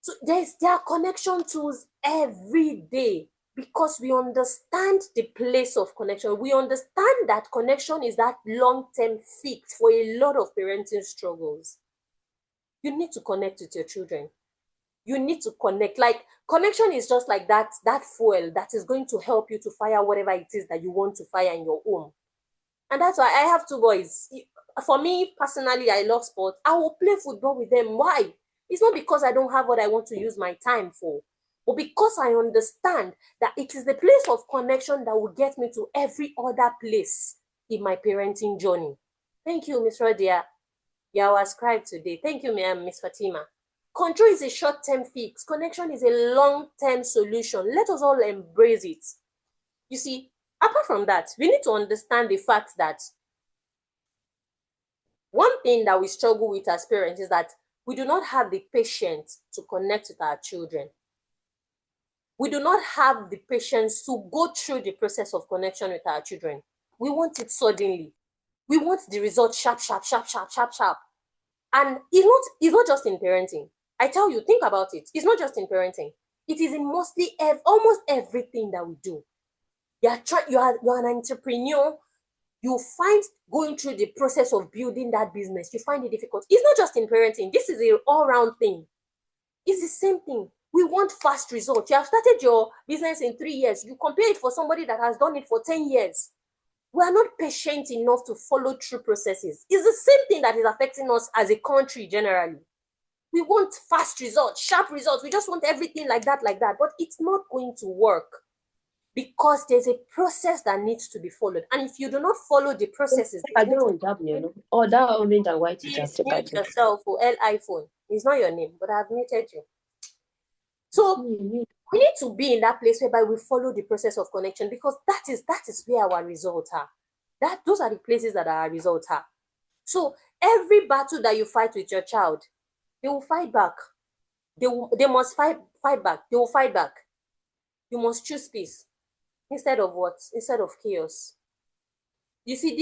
So there are connection tools every day because we understand the place of connection. We understand that connection is that long-term fix for a lot of parenting struggles. You need to connect with your children. You need to connect. Like, connection is just like that fuel that is going to help you to fire whatever it is that you want to fire in your home. And that's why I have two boys. For me, personally, I love sports. I will play football with them. Why? It's not because I don't have what I want to use my time for, but because I understand that it is the place of connection that will get me to every other place in my parenting journey. Thank you, Ms. Rodia. You are ascribed today. Thank you, Ms. Fatima. Control is a short-term fix. Connection is a long-term solution. Let us all embrace it. You see, apart from that, we need to understand the fact that one thing that we struggle with as parents is that we do not have the patience to connect with our children. We do not have the patience to go through the process of connection with our children. We want it suddenly. We want the result sharp, sharp, sharp, sharp, sharp, sharp. And it's not just in parenting. I tell you, think about it. It's not just in parenting. It is in almost everything that we do. You are an entrepreneur. You find going through the process of building that business, you find it difficult. It's not just in parenting. This is an all-round thing. It's the same thing. We want fast results. You have started your business in 3 years. You compare it for somebody that has done it for 10 years. We are not patient enough to follow through processes. It's the same thing that is affecting us as a country generally. We want fast results, sharp results. We just want everything like that. But it's not going to work because there's a process that needs to be followed. And if you do not follow the processes... I don't have you. Oh, that orange and white is just mute yourself for iPhone. It's not your name, but I've muted you. So we need to be in that place whereby we follow the process of connection, because that is where our results are. Those are the places that our results are. So every battle that you fight with your child, they will fight back. They must fight back. They will fight back. You must choose peace instead of what? Instead of chaos. You see,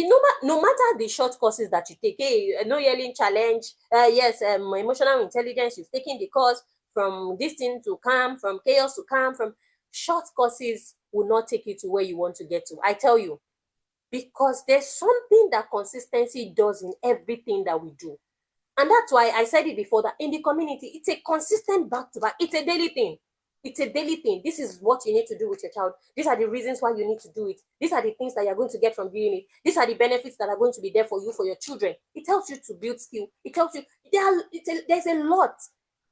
no matter the short courses that you take, hey, no yelling challenge, yes, emotional intelligence, you've taken the course from this thing to calm, from chaos to calm, from short courses will not take you to where you want to get to. I tell you, because there's something that consistency does in everything that we do. And that's why I said it before, that in the community, it's a consistent back-to-back. It's a daily thing. It's a daily thing. This is what you need to do with your child. These are the reasons why you need to do it. These are the things that you're going to get from doing it. These are the benefits that are going to be there for you, for your children. It helps you to build skill. It helps you. There's a lot.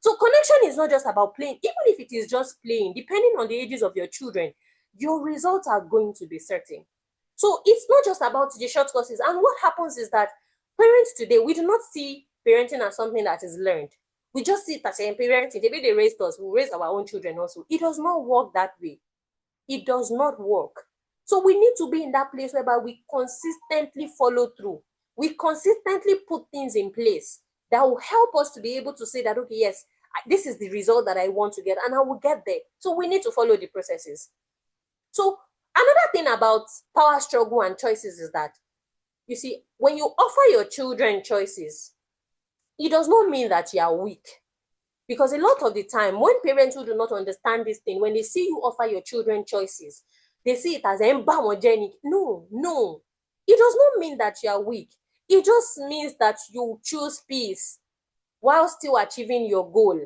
So connection is not just about playing. Even if it is just playing, depending on the ages of your children, your results are going to be certain. So it's not just about the short courses. And what happens is that parents today, we do not see parenting as something that is learned. We just see it as parenting. Maybe they raised us, we raise our own children also. It does not work that way. It does not work. So we need to be in that place whereby we consistently follow through. We consistently put things in place that will help us to be able to say that, okay, yes, this is the result that I want to get, and I will get there. So we need to follow the processes. So another thing about power struggle and choices is that, you see, when you offer your children choices, it does not mean that you are weak. Because a lot of the time, when parents who do not understand this thing, when they see you offer your children choices, they see it as embarmogenic. No. It does not mean that you are weak. It just means that you choose peace while still achieving your goal.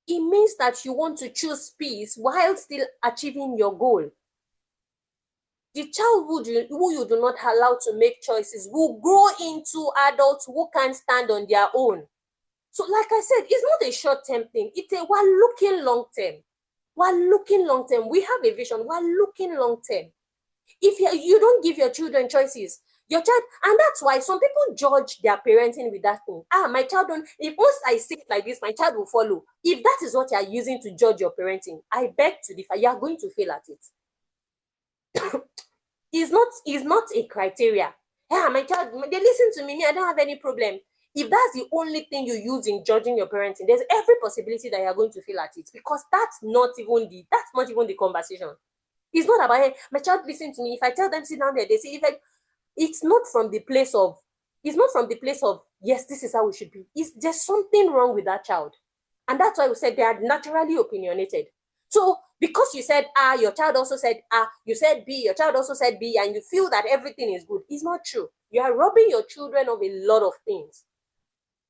It means that you want to choose peace while still achieving your goal. the child who you do not allow to make choices will grow into adults who can stand on their own. So like I said, it's not a short-term thing. We're looking long-term. We're looking long-term. We have a vision. We're looking long-term. If you don't give your children choices, your child, and that's why some people judge their parenting with that thing. My child don't, if once I say it like this, my child will follow. If that is what you are using to judge your parenting, I beg to differ. You are going to fail at it. It's not a criteria. My child, they listen to me, I don't have any problem. If that's the only thing you use in judging your parenting, there's every possibility that you're going to fail at it, because that's not even the conversation. It's not about, hey, my child listen to me. If I tell them sit down there, they say, it's not from the place of, yes, this is how we should be. There's something wrong with that child. And that's why we said they are naturally opinionated. So because you said A, your child also said A, you said B, your child also said B, and you feel that everything is good, it's not true. You are robbing your children of a lot of things.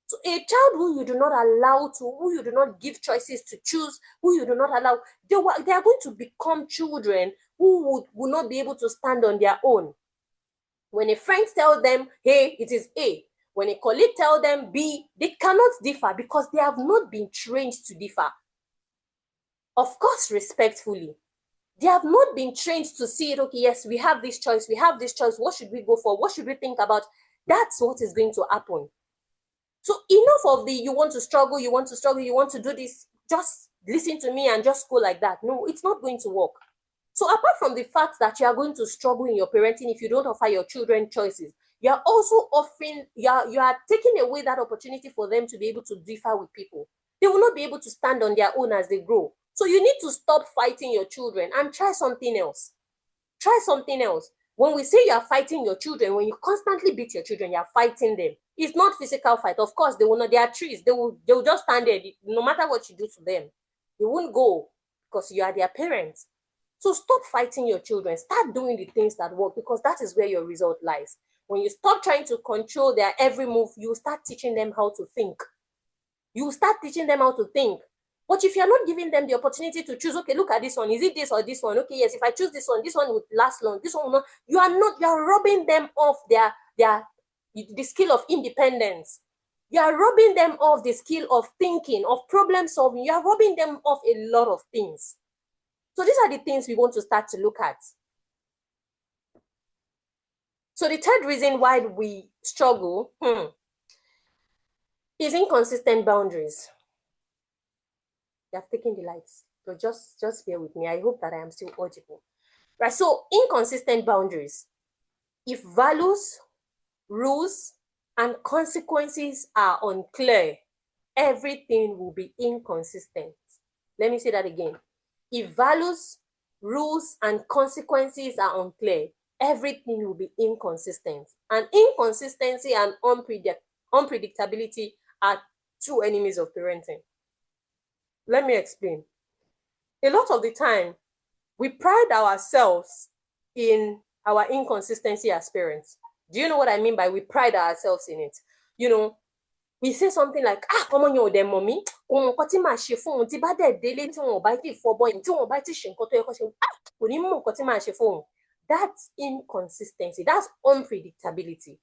So a child who you do not allow to, who you do not give choices to choose, who you do not allow, they are going to become children who will not be able to stand on their own. When a friend tells them, hey, it is A, when a colleague tells them B, they cannot differ because they have not been trained to differ. Of course, respectfully. They have not been trained to see it, okay, yes, we have this choice, what should we go for, what should we think about? That's what is going to happen. So enough of you want to struggle, you want to do this, just listen to me and just go like that. No, it's not going to work. So apart from the fact that you are going to struggle in your parenting if you don't offer your children choices, you are also you are taking away that opportunity for them to be able to differ with people. They will not be able to stand on their own as they grow. So you need to stop fighting your children and try something else. Try something else. When we say you are fighting your children, when you constantly beat your children, you are fighting them. It's not physical fight. Of course, they will not. They are trees. They will just stand there. No matter what you do to them, they won't go because you are their parents. So stop fighting your children. Start doing the things that work, because that is where your result lies. When you stop trying to control their every move, you start teaching them how to think. You start teaching them how to think. But if you're not giving them the opportunity to choose, okay, look at this one. Is it this or this one? Okay, yes, if I choose this one will last long. This one will not. You are robbing them of the skill of independence. You are robbing them of the skill of thinking, of problem solving. You are robbing them of a lot of things. So these are the things we want to start to look at. So the third reason why we struggle is inconsistent boundaries. You have taken the lights, so just bear with me. I hope that I am still audible. Right, so inconsistent boundaries. If values, rules, and consequences are unclear, everything will be inconsistent. Let me say that again. If values, rules, and consequences are unclear, everything will be inconsistent. And inconsistency and unpredictability are two enemies of parenting. Let me explain. A lot of the time, we pride ourselves in our inconsistency as parents. Do you know what I mean by we pride ourselves in it? You know, we say something like, come on, your mommy, that's inconsistency. That's unpredictability.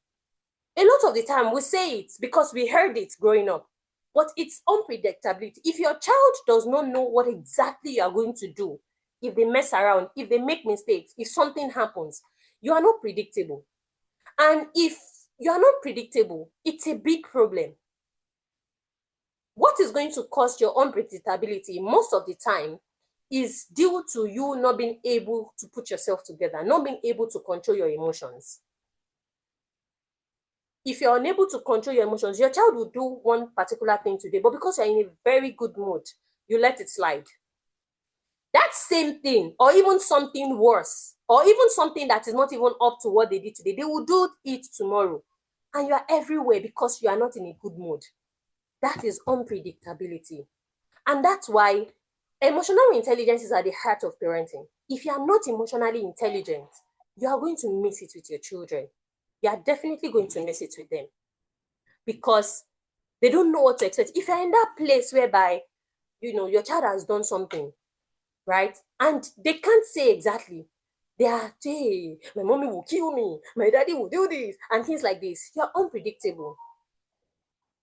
A lot of the time, we say it because we heard it growing up. But it's unpredictability. If your child does not know what exactly you are going to do, if they mess around, if they make mistakes, if something happens, you are not predictable. And if you are not predictable, it's a big problem. What is going to cause your unpredictability most of the time is due to you not being able to put yourself together, not being able to control your emotions. If you're unable to control your emotions, your child will do one particular thing today, but because you're in a very good mood, you let it slide. That same thing, or even something worse, or even something that is not even up to what they did today, they will do it tomorrow. And you are everywhere because you are not in a good mood. That is unpredictability. And that's why emotional intelligence is at the heart of parenting. If you are not emotionally intelligent, you are going to miss it with your children. You are definitely going to miss it with them because they don't know what to expect. If you're in that place whereby, you know, your child has done something, right? And they can't say exactly. They are, hey, my mommy will kill me, my daddy will do this, and things like this. You're unpredictable.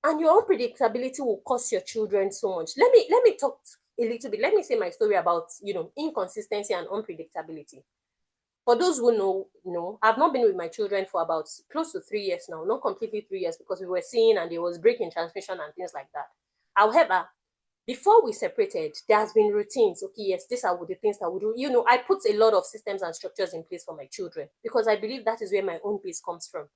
And your unpredictability will cost your children so much. Let me talk a little bit. Let me say my story about, inconsistency and unpredictability. For those who know, I've not been with my children for about close to 3 years now, not completely 3 years, because we were seeing and there was break in transmission and things like that. However, before we separated, there has been routines. Okay, yes, these are the things that we do. I put a lot of systems and structures in place for my children because I believe that is where my own peace comes from.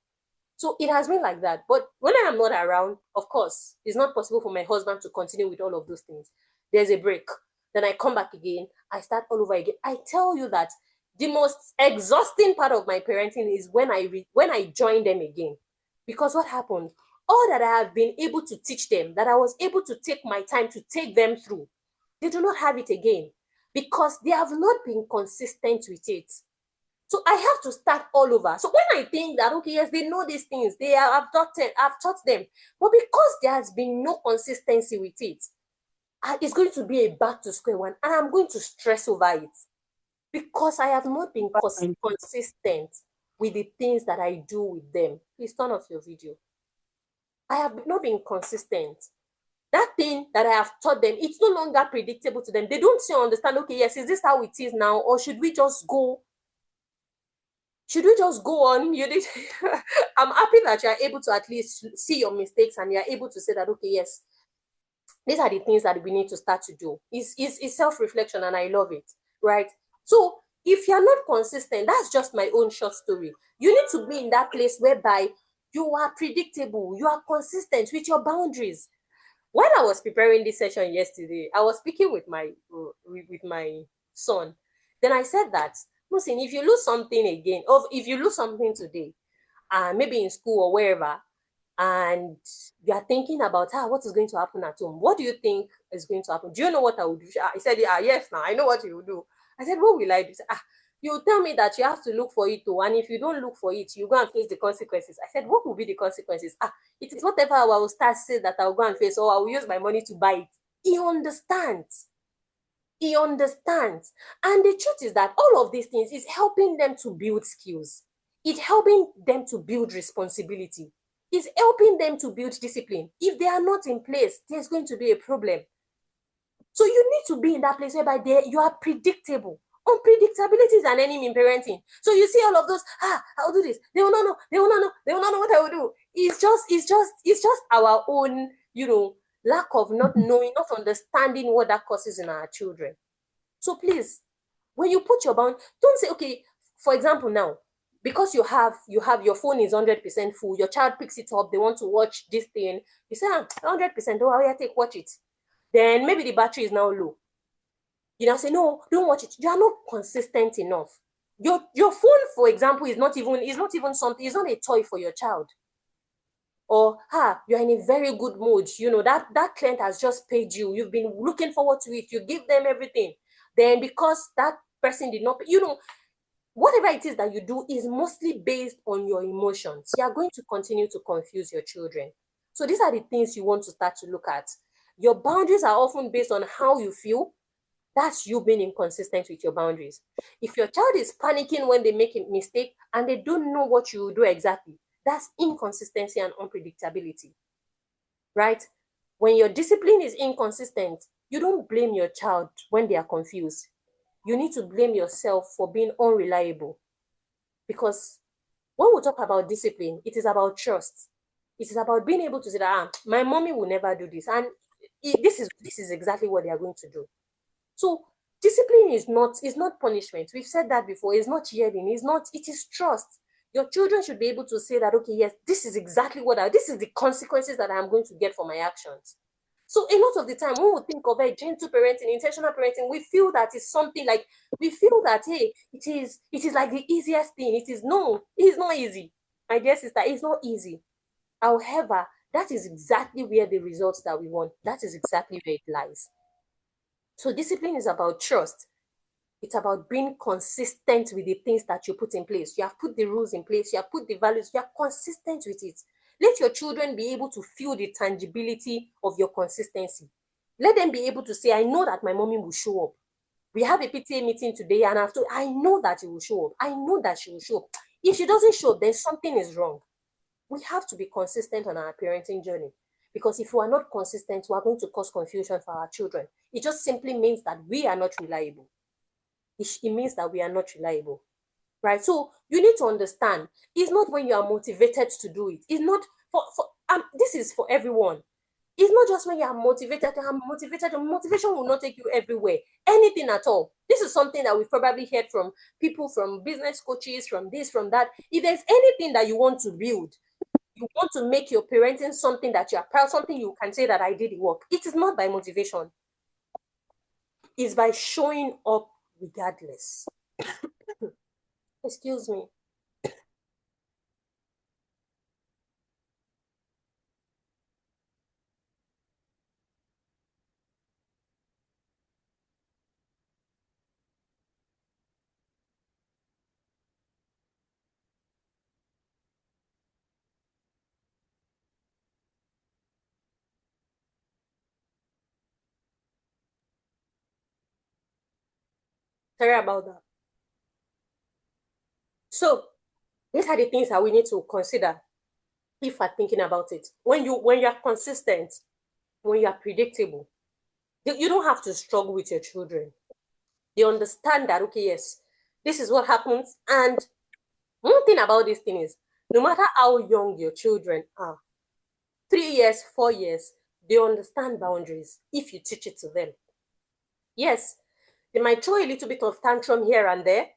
So it has been like that. But when I am not around, of course, it's not possible for my husband to continue with all of those things. There's a break. Then I come back again. I start all over again. I tell you that the most exhausting part of my parenting is when I join them again. Because what happened? All that I have been able to teach them, that I was able to take my time to take them through, they do not have it again because they have not been consistent with it. So I have to start all over. So when I think that, okay, yes, they know these things, I've taught them, but because there has been no consistency with it, it's going to be a back to square one, and I'm going to stress over it because I have not been consistent with the things that I do with them. Please turn off your video. I have not been consistent. That thing that I have taught them, it's no longer predictable to them. They don't still understand, okay, yes, is this how it is now, or should we just go on? I'm happy that you are able to at least see your mistakes and you are able to say that, okay, yes, these are the things that we need to start to do. It's self-reflection, and I love it, right? So if you're not consistent, that's just my own short story. You need to be in that place whereby you are predictable, you are consistent with your boundaries. When I was preparing this session yesterday, I was speaking with my son. Then I said that, listen, if you lose something again, or if you lose something today, maybe in school or wherever, and you are thinking about what is going to happen at home, what do you think is going to happen? Do you know what I would do? I said, yes, now I know what you will do. I said, what will I do? He said, you tell me that you have to look for it too, and if you don't look for it, you go and face the consequences. I said, what will be the consequences? It is whatever I will start saying that I will go and face, or I will use my money to buy it. He understands. And the truth is that all of these things is helping them to build skills. It's helping them to build responsibility. It's helping them to build discipline. If they are not in place, there's going to be a problem. So you need to be in that place whereby you are predictable. Unpredictability is an enemy in parenting. So you see all of those, I'll do this. They will not know what I will do. It's just our own, lack of not knowing, not understanding what that causes in our children. So please, when you put your bound, don't say, okay, for example now, because you have your phone is 100% full, your child picks it up, they want to watch this thing, you say 100%, watch it. Then maybe the battery is now low. You now say, no, don't watch it. You are not consistent enough. Your phone, for example, is not even something, it's not a toy for your child. Or you're in a very good mood, that client has just paid you, you've been looking forward to it, you give them everything. Then because that person did not pay, whatever it is that you do is mostly based on your emotions. You are going to continue to confuse your children. So these are the things you want to start to look at. Your boundaries are often based on how you feel. That's you being inconsistent with your boundaries. If your child is panicking when they make a mistake and they don't know what you will do exactly, that's inconsistency and unpredictability, right? When your discipline is inconsistent, you don't blame your child when they are confused. You need to blame yourself for being unreliable. Because when we talk about discipline, it is about trust. It is about being able to say that my mommy will never do this. And this is exactly what they are going to do. So discipline is not punishment. We've said that before. It's not yelling. It is trust. Your children should be able to say that, okay, yes, this is exactly this is the consequences that I'm going to get for my actions. So a lot of the time, when we think of gentle parenting, intentional parenting, we feel that it's something like, we feel that, hey, it is like the easiest thing. It is not easy. My dear sister, it's not easy. However, that is exactly where the results that we want, that is exactly where it lies. So discipline is about trust. It's about being consistent with the things that you put in place. You have put the rules in place. You have put the values. You are consistent with it. Let your children be able to feel the tangibility of your consistency. Let them be able to say, I know that my mommy will show up. We have a PTA meeting today, and I know that it will show up. I know that she will show up. If she doesn't show up, then something is wrong. We have to be consistent on our parenting journey, because if we are not consistent, we are going to cause confusion for our children. It just simply means that we are not reliable. It means that we are not reliable, right? So you need to understand, it's not when you are motivated to do it. It's not this is for everyone. It's not just when you are motivated. Motivation will not take you everywhere, anything at all. This is something that we've probably heard from people, from business coaches, from this, from that. If there's anything that you want to build, you want to make your parenting something that you are proud, something you can say that I did the work, it is not by motivation. It's by showing up regardless. Excuse me. Sorry about that. So these are the things that we need to consider if we're thinking about it. When you are consistent, when you are predictable, you don't have to struggle with your children. They understand that, okay, yes, this is what happens. And one thing about this thing is, no matter how young your children are, 3 years, 4 years, they understand boundaries if you teach it to them. Yes, they might throw a little bit of tantrum here and there.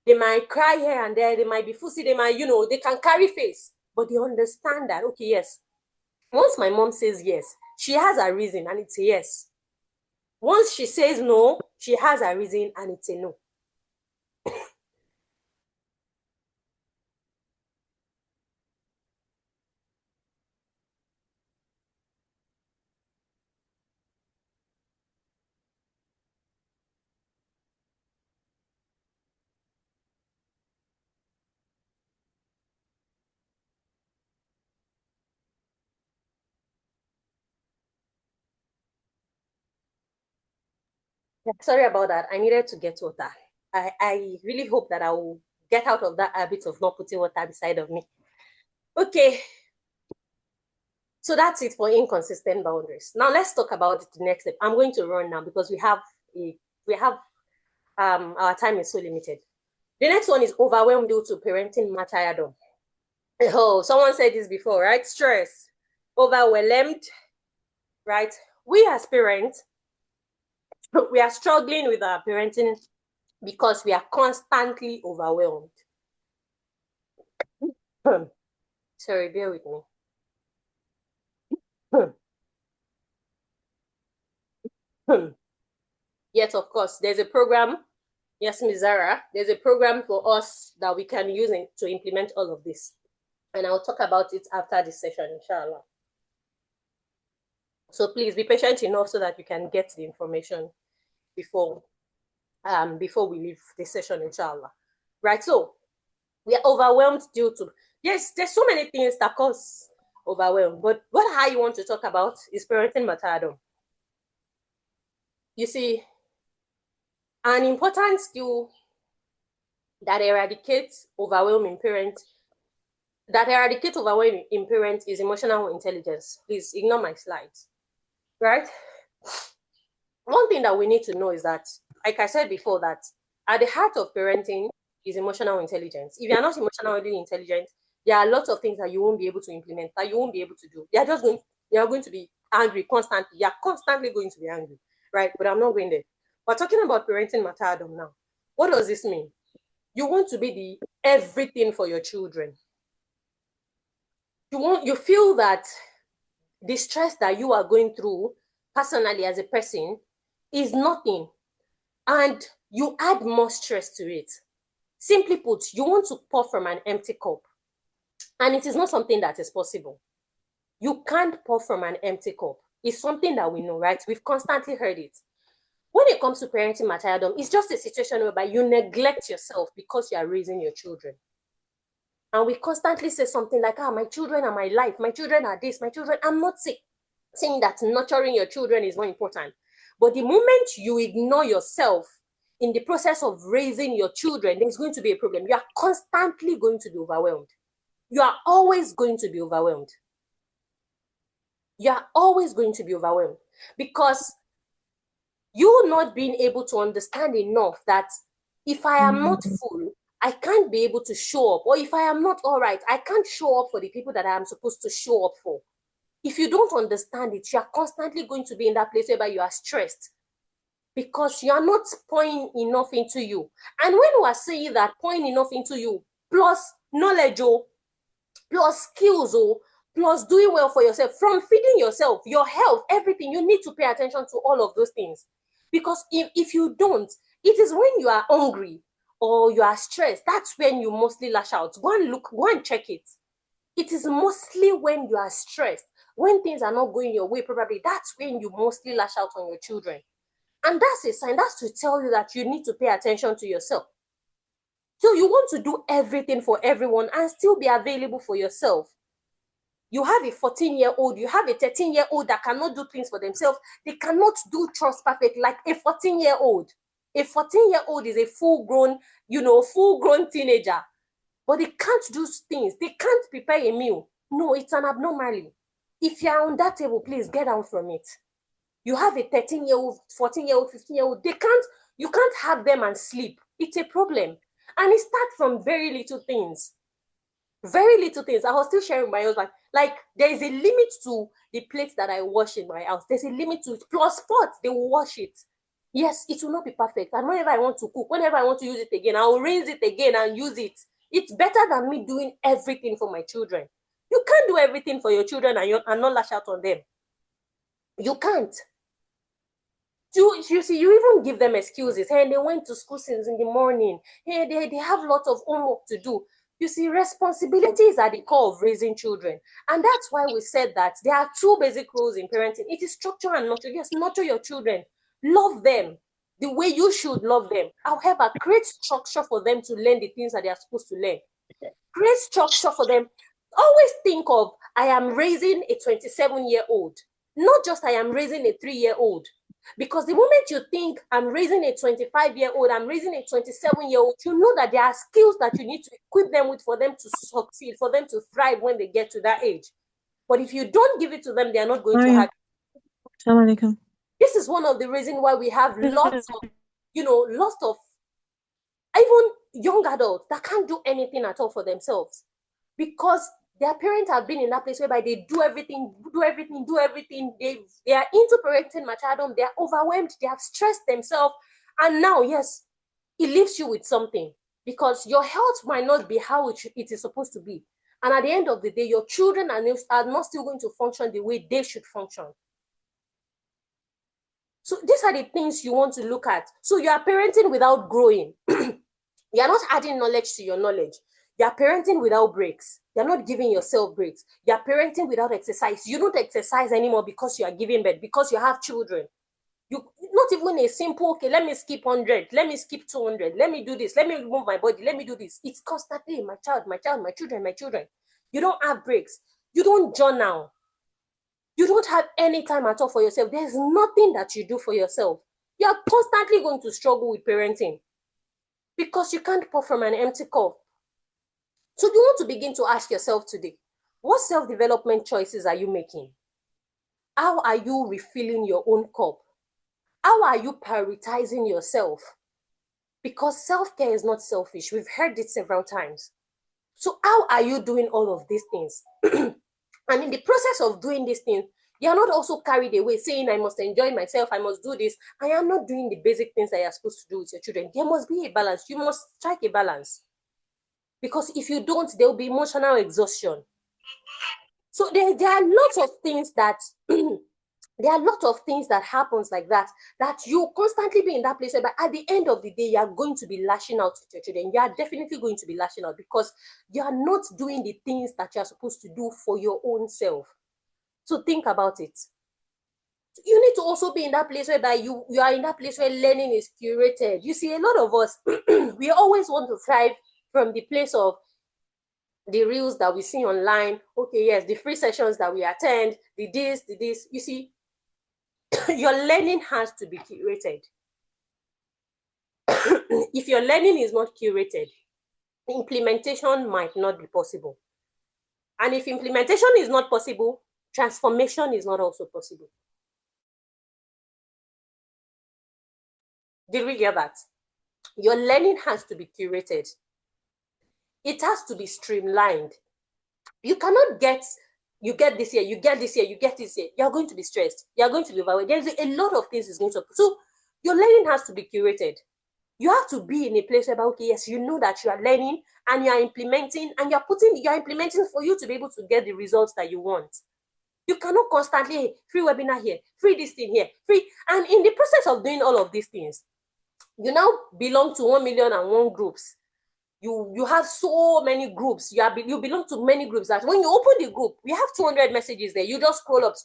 They might cry here and there. They might be fussy. They might, they can carry face. But they understand that, okay, yes. Once my mom says yes, she has a reason and it's a yes. Once she says no, she has a reason and it's a no. Yeah, sorry about that. I needed to get water. I really hope that I will get out of that habit of not putting water beside of me. Okay. So that's it for inconsistent boundaries. Now let's talk about the next step. I'm going to run now because we have our time is so limited. The next one is overwhelmed due to parenting martyrdom. Oh, someone said this before, right? Stress, overwhelmed, right? We as parents, we are struggling with our parenting because we are constantly overwhelmed. Sorry, bear with me. Yet, of course, there's a program. Yes, Ms. Zara, there's a program for us that we can use to implement all of this. And I'll talk about it after this session, inshallah. So please be patient enough so that you can get the information before we leave this session, inshallah. Right, so we are overwhelmed due to, yes, there's so many things that cause overwhelm, but what I want to talk about is parenting martyrdom. You see, an important skill that eradicates overwhelm in parents is emotional intelligence. Please ignore my slides, right? One thing that we need to know is that, like I said before, that at the heart of parenting is emotional intelligence. If you're not emotionally intelligent, there are lots of things that you won't be able to implement, that you won't be able to do. You are going to be angry constantly. You're constantly going to be angry, right? But I'm not going there. We're talking about parenting martyrdom now. What does this mean? You want to be the everything for your children. You feel that the stress that you are going through personally as a person is nothing, and you add more stress to it. Simply put, you want to pour from an empty cup, and it is not something that is possible. You can't pour from an empty cup. It's something that we know, right? We've constantly heard it. When it comes to parenting martyrdom, it's just a situation whereby you neglect yourself because you are raising your children. And we constantly say something like, my children are my life, my children are this, my children. I'm not saying that nurturing your children is more important. But the moment you ignore yourself in the process of raising your children, there's going to be a problem. You are constantly going to be overwhelmed. You are always going to be overwhelmed. You are always going to be overwhelmed because you not being able to understand enough that if I am not full, I can't be able to show up. Or if I am not all right, I can't show up for the people that I am supposed to show up for. If you don't understand it, you are constantly going to be in that place where you are stressed because you are not pouring enough into you. And when we are saying that pouring enough into you, plus knowledge, plus skills, plus doing well for yourself, from feeding yourself, your health, everything, you need to pay attention to all of those things. Because if you don't, it is when you are hungry or you are stressed, that's when you mostly lash out. Go and check it. It is mostly when you are stressed, when things are not going your way, probably that's when you mostly lash out on your children. And that's a sign, that's to tell you that you need to pay attention to yourself. So you want to do everything for everyone and still be available for yourself. You have a 14-year-old, you have a 13-year-old that cannot do things for themselves. They cannot do trust perfect like a 14-year-old. A 14-year-old is a full-grown teenager. But they can't do things. They can't prepare a meal. No, it's an abnormality. If you're on that table, please get down from it. You have a 13-year-old, 14-year-old, 15-year-old. You can't have them and sleep. It's a problem. And it starts from very little things. Very little things. I was still sharing with my husband. Like, there is a limit to the plates that I wash in my house. There's a limit to it. Plus pots, they will wash it. Yes, it will not be perfect. And whenever I want to cook, whenever I want to use it again, I will rinse it again and use it. It's better than me doing everything for my children. You can't do everything for your children and not lash out on them. You can't. You see, you even give them excuses. Hey, they went to school since in the morning. Hey, they have lots of homework to do. You see, responsibility is at the core of raising children. And that's why we said that there are two basic roles in parenting. It is structure and nurture. Yes, nurture your children. Love them the way you should love them. However, create structure for them to learn the things that they are supposed to learn. Create structure for them. Always think of, I am raising a 27-year-old. Not just I am raising a 3-year-old. Because the moment you think I'm raising a 25-year-old, I'm raising a 27-year-old, you know that there are skills that you need to equip them with for them to succeed, for them to thrive when they get to that age. But if you don't give it to them, they are not going to have it. Assalamu alaikum. This is one of the reasons why we have lots of even young adults that can't do anything at all for themselves because their parents have been in that place whereby they do everything. They are into parenting machadom. They are overwhelmed. They have stressed themselves. And now, yes, it leaves you with something because your health might not be how it is supposed to be. And at the end of the day, your children are not still going to function the way they should function. So these are the things you want to look at. So you are parenting without growing. You are not adding knowledge to your knowledge. You are parenting without breaks. You are not giving yourself breaks. You are parenting without exercise. You don't exercise anymore because you are giving birth, because you have children. You not even a simple, okay, let me skip 100, let me skip 200, let me do this, let me move my body, let me do this. It's constantly my child, my children. You don't have breaks. You don't journal. You don't have any time at all for yourself. There's nothing that you do for yourself. You are constantly going to struggle with parenting because you can't pour from an empty cup. So you want to begin to ask yourself today, what self-development choices are you making? How are you refilling your own cup? How are you prioritizing yourself? Because self-care is not selfish. We've heard it several times. So how are you doing all of these things? And in the process of doing these things, you are not also carried away saying, I must enjoy myself, I must do this. I am not doing the basic things that you're supposed to do with your children. There must be a balance. You must strike a balance. Because if you don't, there will be emotional exhaustion. So there are lots of things that happens like that you constantly be in that place. But at the end of the day, you are going to be lashing out to your children. You are definitely going to be lashing out because you are not doing the things that you are supposed to do for your own self. So think about it. You need to also be in that place whereby you are in that place where learning is curated. You see, a lot of us, we always want to thrive from the place of the reels that we see online. Okay, yes, the free sessions that we attend, the this. You see, your learning has to be curated. If your learning is not curated, implementation might not be possible. And if implementation is not possible, transformation is not also possible. Did we get that? Your learning has to be curated. It has to be streamlined. You cannot get, you get this year, you get this year, you get this year. You're going to be stressed. You're going to be overwhelmed. There's a lot of things is going to happen. So your learning has to be curated. You have to be in a place where, okay, yes, you know that you are learning and you are implementing and you're implementing for you to be able to get the results that you want. You cannot constantly, hey, free webinar here, free this thing here, free. And in the process of doing all of these things, you now belong to 1,000,001 groups. You have so many groups. You belong to many groups that when you open the group, we have 200 messages there. You just scroll up,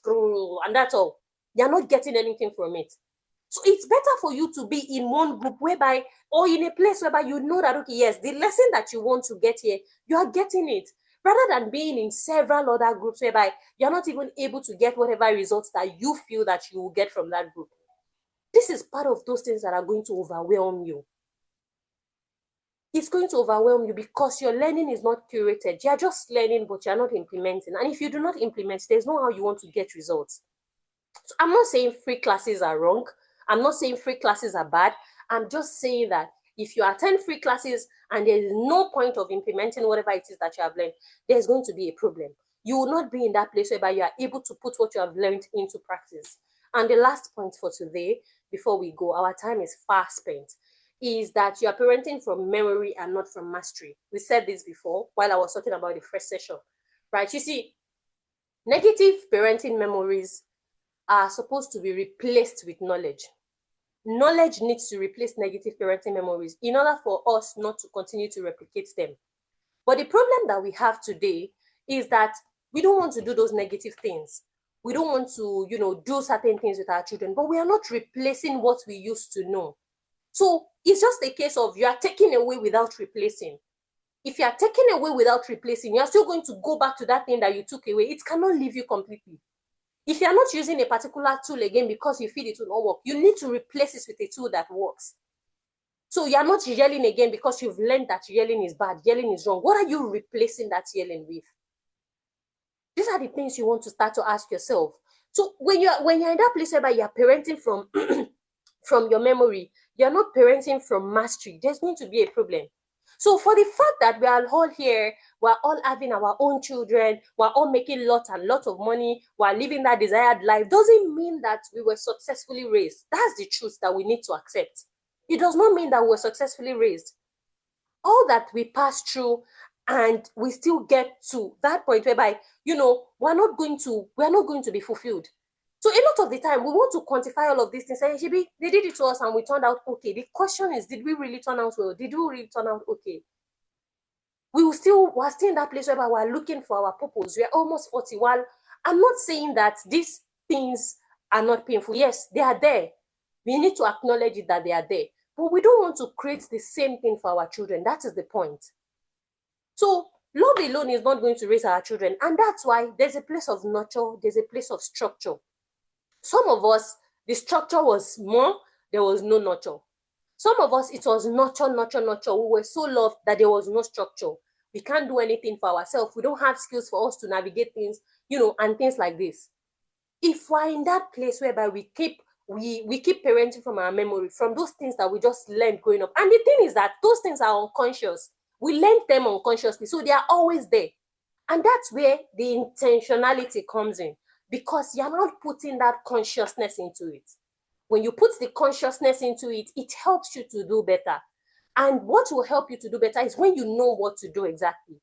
and that's all. You're not getting anything from it. So it's better for you to be in one group whereby, or in a place whereby you know that, okay, yes, the lesson that you want to get here, you are getting it. Rather than being in several other groups whereby you're not even able to get whatever results that you feel that you will get from that group. This is part of those things that are going to overwhelm you. It's going to overwhelm you because your learning is not curated. You're just learning, but you're not implementing. And if you do not implement, there's no how you want to get results. So I'm not saying free classes are wrong. I'm not saying free classes are bad. I'm just saying that if you attend free classes and there is no point of implementing whatever it is that you have learned, there's going to be a problem. You will not be in that place whereby you are able to put what you have learned into practice. And the last point for today, before we go, our time is fast spent, is that you are parenting from memory and not from mastery. We said this before while I was talking about the first session, right? You see, negative parenting memories are supposed to be replaced with knowledge. Knowledge needs to replace negative parenting memories in order for us not to continue to replicate them. But the problem that we have today is that we don't want to do those negative things. We don't want to, do certain things with our children, but we are not replacing what we used to know. So it's just a case of you are taking away without replacing. If you are taking away without replacing, you are still going to go back to that thing that you took away. It cannot leave you completely. If you are not using a particular tool again because you feel it will not work, you need to replace it with a tool that works. So you are not yelling again because you've learned that yelling is bad, yelling is wrong. What are you replacing that yelling with? These are the things you want to start to ask yourself. So when you're in that place where you're parenting from from your memory, you're not parenting from mastery, there's going to be a problem. So for the fact that we are all here, we're all having our own children, we're all making lots and lots of money, we're living that desired life, doesn't mean that we were successfully raised. That's the truth that we need to accept. It does not mean that we were successfully raised. All that we pass through and we still get to that point whereby, we're not going to be fulfilled. So a lot of the time, we want to quantify all of these things. Say, they did it to us and we turned out okay. The question is, did we really turn out well? Did we really turn out okay? We're still in that place where we're looking for our purpose. We're almost 40. While I'm not saying that these things are not painful. Yes, they are there. We need to acknowledge it that they are there. But we don't want to create the same thing for our children. That is the point. So love alone is not going to raise our children. And that's why there's a place of nurture. There's a place of structure. Some of us, the structure was more, there was no nurture. Some of us, it was nurture. We were so loved that there was no structure. We can't do anything for ourselves. We don't have skills for us to navigate things, and things like this. If we're in that place whereby we keep parenting from our memory, from those things that we just learned growing up. And the thing is that those things are unconscious. We learned them unconsciously, so they are always there. And that's where the intentionality comes in. Because you're not putting that consciousness into it. When you put the consciousness into it, it helps you to do better. And what will help you to do better is when you know what to do exactly.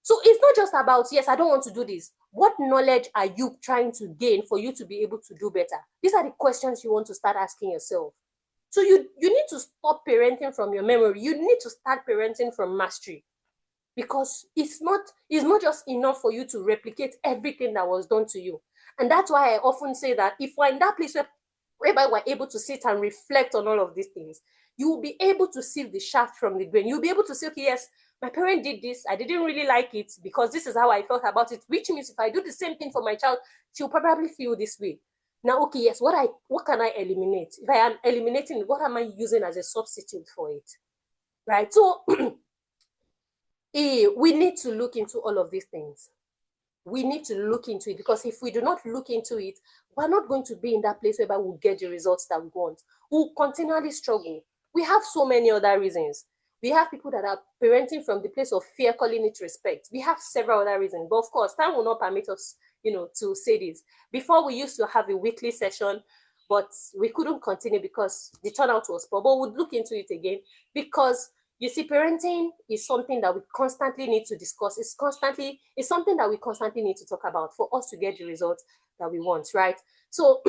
So it's not just about, yes, I don't want to do this. What knowledge are you trying to gain for you to be able to do better? These are the questions you want to start asking yourself. So you need to stop parenting from your memory. You need to start parenting from mastery. Because it's not just enough for you to replicate everything that was done to you. And that's why I often say that if we're in that place whereby we're able to sit and reflect on all of these things, you will be able to see the shaft from the grain. You'll be able to say, okay, yes, my parent did this. I didn't really like it because this is how I felt about it, which means if I do the same thing for my child, she'll probably feel this way. Now, okay, yes, what can I eliminate? If I am eliminating, what am I using as a substitute for it? Right? So we need to look into all of these things. We need to look into it, because if we do not look into it, we're not going to be in that place where we'll get the results that we want. We'll continually struggle. We have so many other reasons. We have people that are parenting from the place of fear, calling it respect. We have several other reasons, but of course, time will not permit us, to say this. Before, we used to have a weekly session, but we couldn't continue because the turnout was poor. But we'll look into it again, because you see, parenting is something that we constantly need to discuss. It's something that we constantly need to talk about for us to get the results that we want, right? So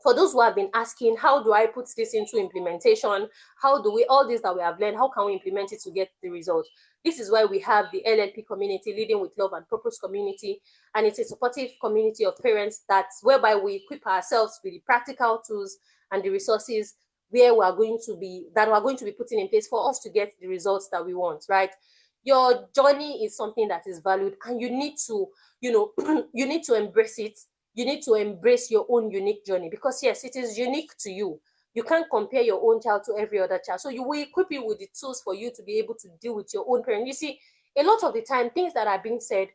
for those who have been asking, how do I put this into implementation? How do we, all this that we have learned, how can we implement it to get the results? This is why we have the LLP community, Leading with Love and Purpose community, and it's a supportive community of parents whereby we equip ourselves with the practical tools and the resources where we are going to be putting in place for us to get the results that we want, right? Your journey is something that is valued, and you need to, you need to embrace it. You need to embrace your own unique journey, because yes, it is unique to you. You can't compare your own child to every other child. So you will equip you with the tools for you to be able to deal with your own parent. You see, a lot of the time, things that are being said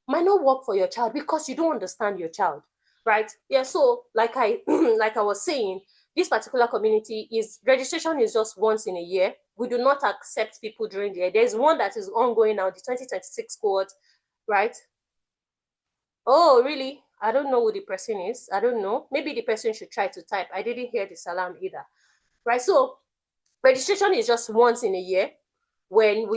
might not work for your child because you don't understand your child, right? Yeah. So like I was saying, this particular community registration is just once in a year. We do not accept people during the year. There's one that is ongoing now, the 2026 cohort, right? Oh, really? I don't know who the person is. I don't know. Maybe the person should try to type. I didn't hear the salam either, right? So registration is just once in a year. When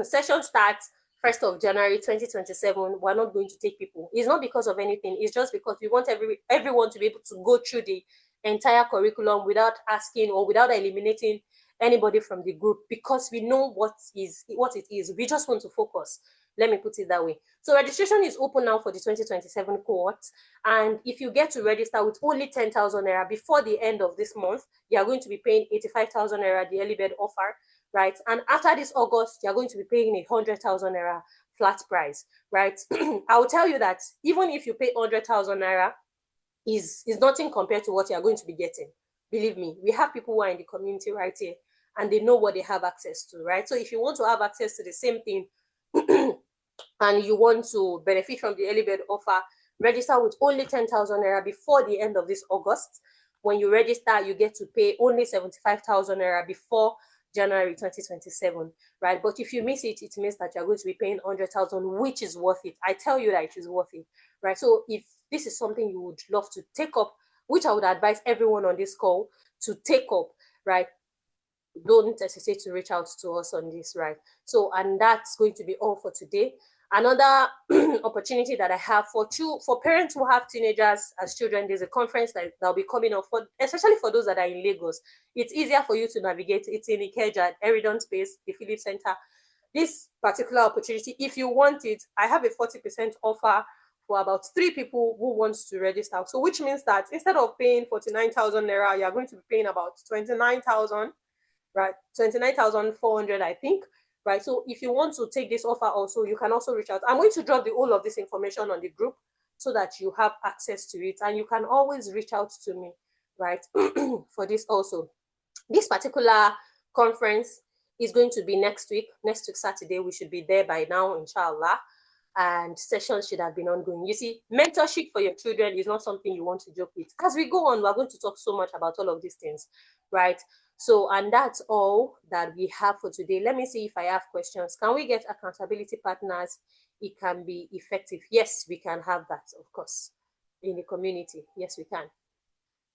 session starts 1st of January 2027, we're not going to take people. It's not because of anything. It's just because we want everyone to be able to go through the entire curriculum without asking or without eliminating anybody from the group, because we know what it is. We just want to focus. Let me put it that way. So registration is open now for the 2027 cohort. And if you get to register with only 10,000 naira before the end of this month, you are going to be paying 85,000 naira, the early bird offer, right? And after this August, you're going to be paying 100,000 naira flat price, right? I will tell you that even if you pay 100,000 naira, is nothing compared to what you're going to be getting. Believe me, we have people who are in the community right here, and they know what they have access to, right? So if you want to have access to the same thing and you want to benefit from the early bird offer, register with only 10,000 naira before the end of this August. When you register, you get to pay only 75,000 naira before January 2027, right? But if you miss it, it means that you're going to be paying 100,000, which is worth it. I tell you that it is worth it, right? So if this is something you would love to take up, which I would advise everyone on this call to take up, right? Don't hesitate to reach out to us on this, right? So, and that's going to be all for today. Another opportunity that I have for parents who have teenagers as children, there's a conference that'll be coming up, especially for those that are in Lagos. It's easier for you to navigate. It's in Ikeja at Eridon Space, the Phillips Center. This particular opportunity, if you want it, I have a 40% offer for about 3 people who wants to register. So which means that instead of paying 49,000 naira, you're going to be paying about 29,000, right? 29,400, I think, right? So if you want to take this offer also, you can also reach out. I'm going to drop the whole of this information on the group so that you have access to it, and you can always reach out to me, right? For this also. This particular conference is going to be next week Saturday. We should be there by now, inshallah. And sessions should have been ongoing. You see, mentorship for your children is not something you want to joke with. As we go on, we're going to talk so much about all of these things, right? So, and that's all that we have for today. Let me see if I have questions. Can we get accountability partners? It can be effective. Yes, we can have that, of course, in the community. Yes, we can.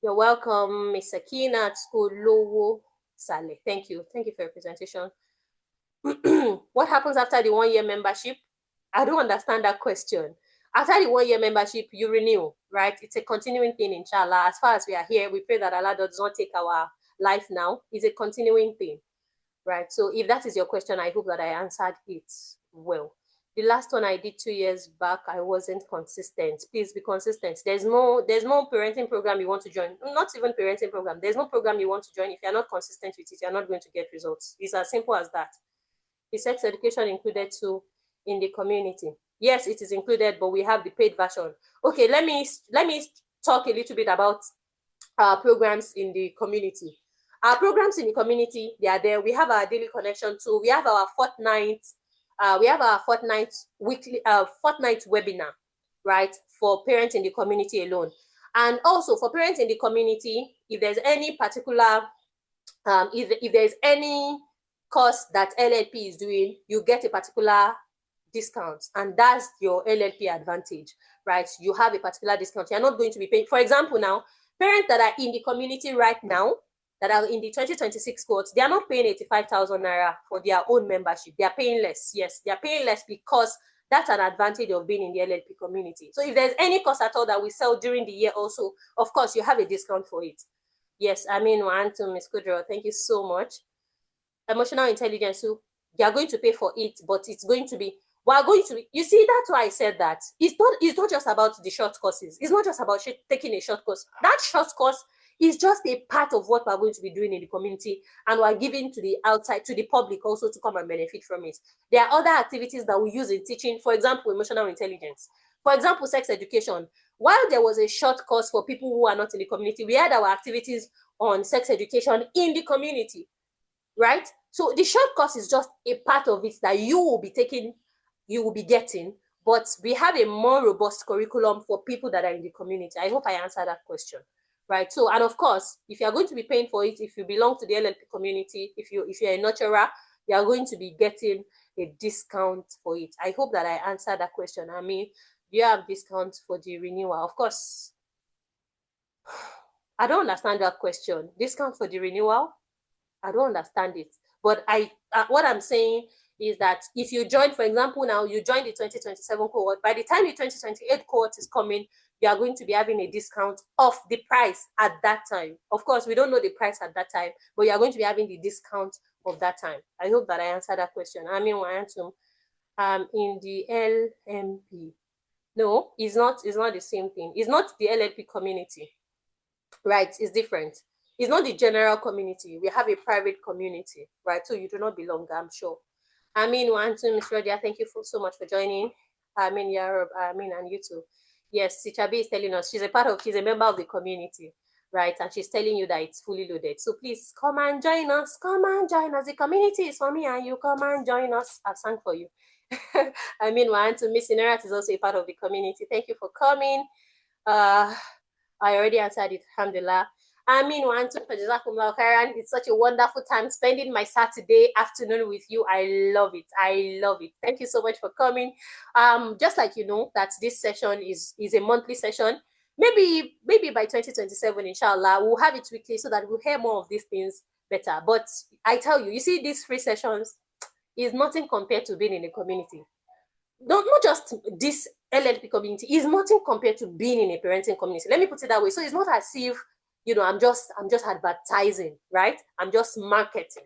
You're welcome, Ms. Akina Olowo Saleh. Thank you. Thank you for your presentation. What happens after the 1-year membership? I don't understand that question. After the 1-year membership, you renew, right? It's a continuing thing, inshallah. As far as we are here, we pray that Allah does not take our life now. It's a continuing thing, right? So if that is your question, I hope that I answered it well. The last one I did 2 years back, I wasn't consistent. Please be consistent. There's no parenting program you want to join. Not even parenting program. There's no program you want to join. If you're not consistent with it, you're not going to get results. It's as simple as that. The sex education included too in the community. Yes, it is included, but we have the paid version. Okay, let me talk a little bit about our programs in the community. Our programs in the community, they are there. We have our daily connection tool. We have our fortnight. We have our fortnight weekly, fortnight webinar, right, for parents in the community alone. And also for parents in the community, if there's any particular, if there's any course that LLP is doing, you get a particular discount, and that's your LLP advantage, right? You have a particular discount. You're not going to be paying. For example, now, parents that are in the community right now, that are in the 2026 cohort, they are not paying 85,000 naira for their own membership. They are paying less. Yes, they are paying less because that's an advantage of being in the LLP community. So if there's any course at all that we sell during the year also, of course, you have a discount for it. Yes, I mean, one to Ms. Kudro, thank you so much. Emotional intelligence, so they are going to pay for it, but it's going to be, we're going to, you see, that's why I said that. It's not just about the short courses. It's not just about taking a short course. That short course is just a part of what we're going to be doing in the community, and we're giving to the outside, to the public also to come and benefit from it. There are other activities that we use in teaching, for example, emotional intelligence. For example, sex education. While there was a short course for people who are not in the community, we had our activities on sex education in the community, right? So the short course is just a part of it that you will be taking, you will be getting, but we have a more robust curriculum for people that are in the community. I hope I answered that question, right? So, and of course, if you're going to be paying for it, if you belong to the LLP community, if you're a nurturer, you are going to be getting a discount for it. I hope that I answered that question. I mean, do you have discounts for the renewal? Of course. I don't understand that question. Discount for the renewal? I don't understand it. But what I'm saying is that if you join, for example, now you join the 2027 cohort, by the time the 2028 cohort is coming, you are going to be having a discount of the price at that time. Of course, we don't know the price at that time, but you are going to be having the discount of that time. I hope that I answered that question. I mean, in the LMP. No, it's not the same thing. It's not the LLP community, right? It's different. It's not the general community. We have a private community, right? So you do not belong, I'm sure. I mean, Ms. Rodia, thank you so much for joining. I mean, Yarab, and you too. Yes, Sichabi is telling us she's a member of the community, right? And she's telling you that it's fully loaded. So please come and join us. Come and join us. The community is for me, and you come and join us. I've sang for you. I mean, Miss Inerat is also a part of the community. Thank you for coming. I already answered it, alhamdulillah. I mean, it's such a wonderful time spending my Saturday afternoon with you. I love it. I love it. Thank you so much for coming. Just like you know that this session is a monthly session. Maybe by 2027, inshallah, we'll have it weekly so that we'll hear more of these things better. But I tell you, you see, these free sessions is nothing compared to being in a community. Not just this LLP community, is nothing compared to being in a parenting community. Let me put it that way. So it's not as if, you know, I'm just advertising, right? I'm just marketing.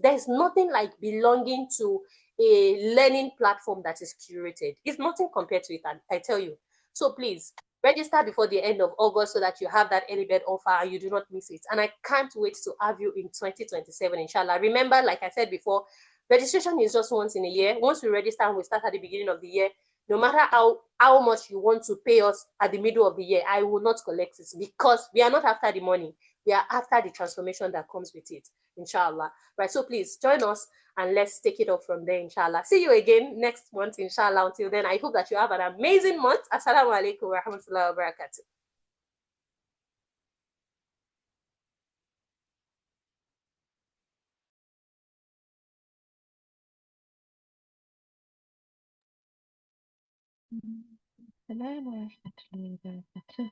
There's nothing like belonging to a learning platform that is curated. It's nothing compared to it, I tell you. So please register before the end of August so that you have that early bird offer and you do not miss it. And I can't wait to have you in 2027, inshallah. Remember, like I said before, registration is just once in a year. Once we register and we start at the beginning of the year, no matter how much you want to pay us at the middle of the year, I will not collect it because we are not after the money. We are after the transformation that comes with it, inshallah. Right, so please join us and let's take it up from there, inshallah. See you again next month, inshallah. Until then, I hope that you have an amazing month. Assalamu alaikum wa rahmatullahi wa barakatuh. السلام ورحمة الله وبركاته.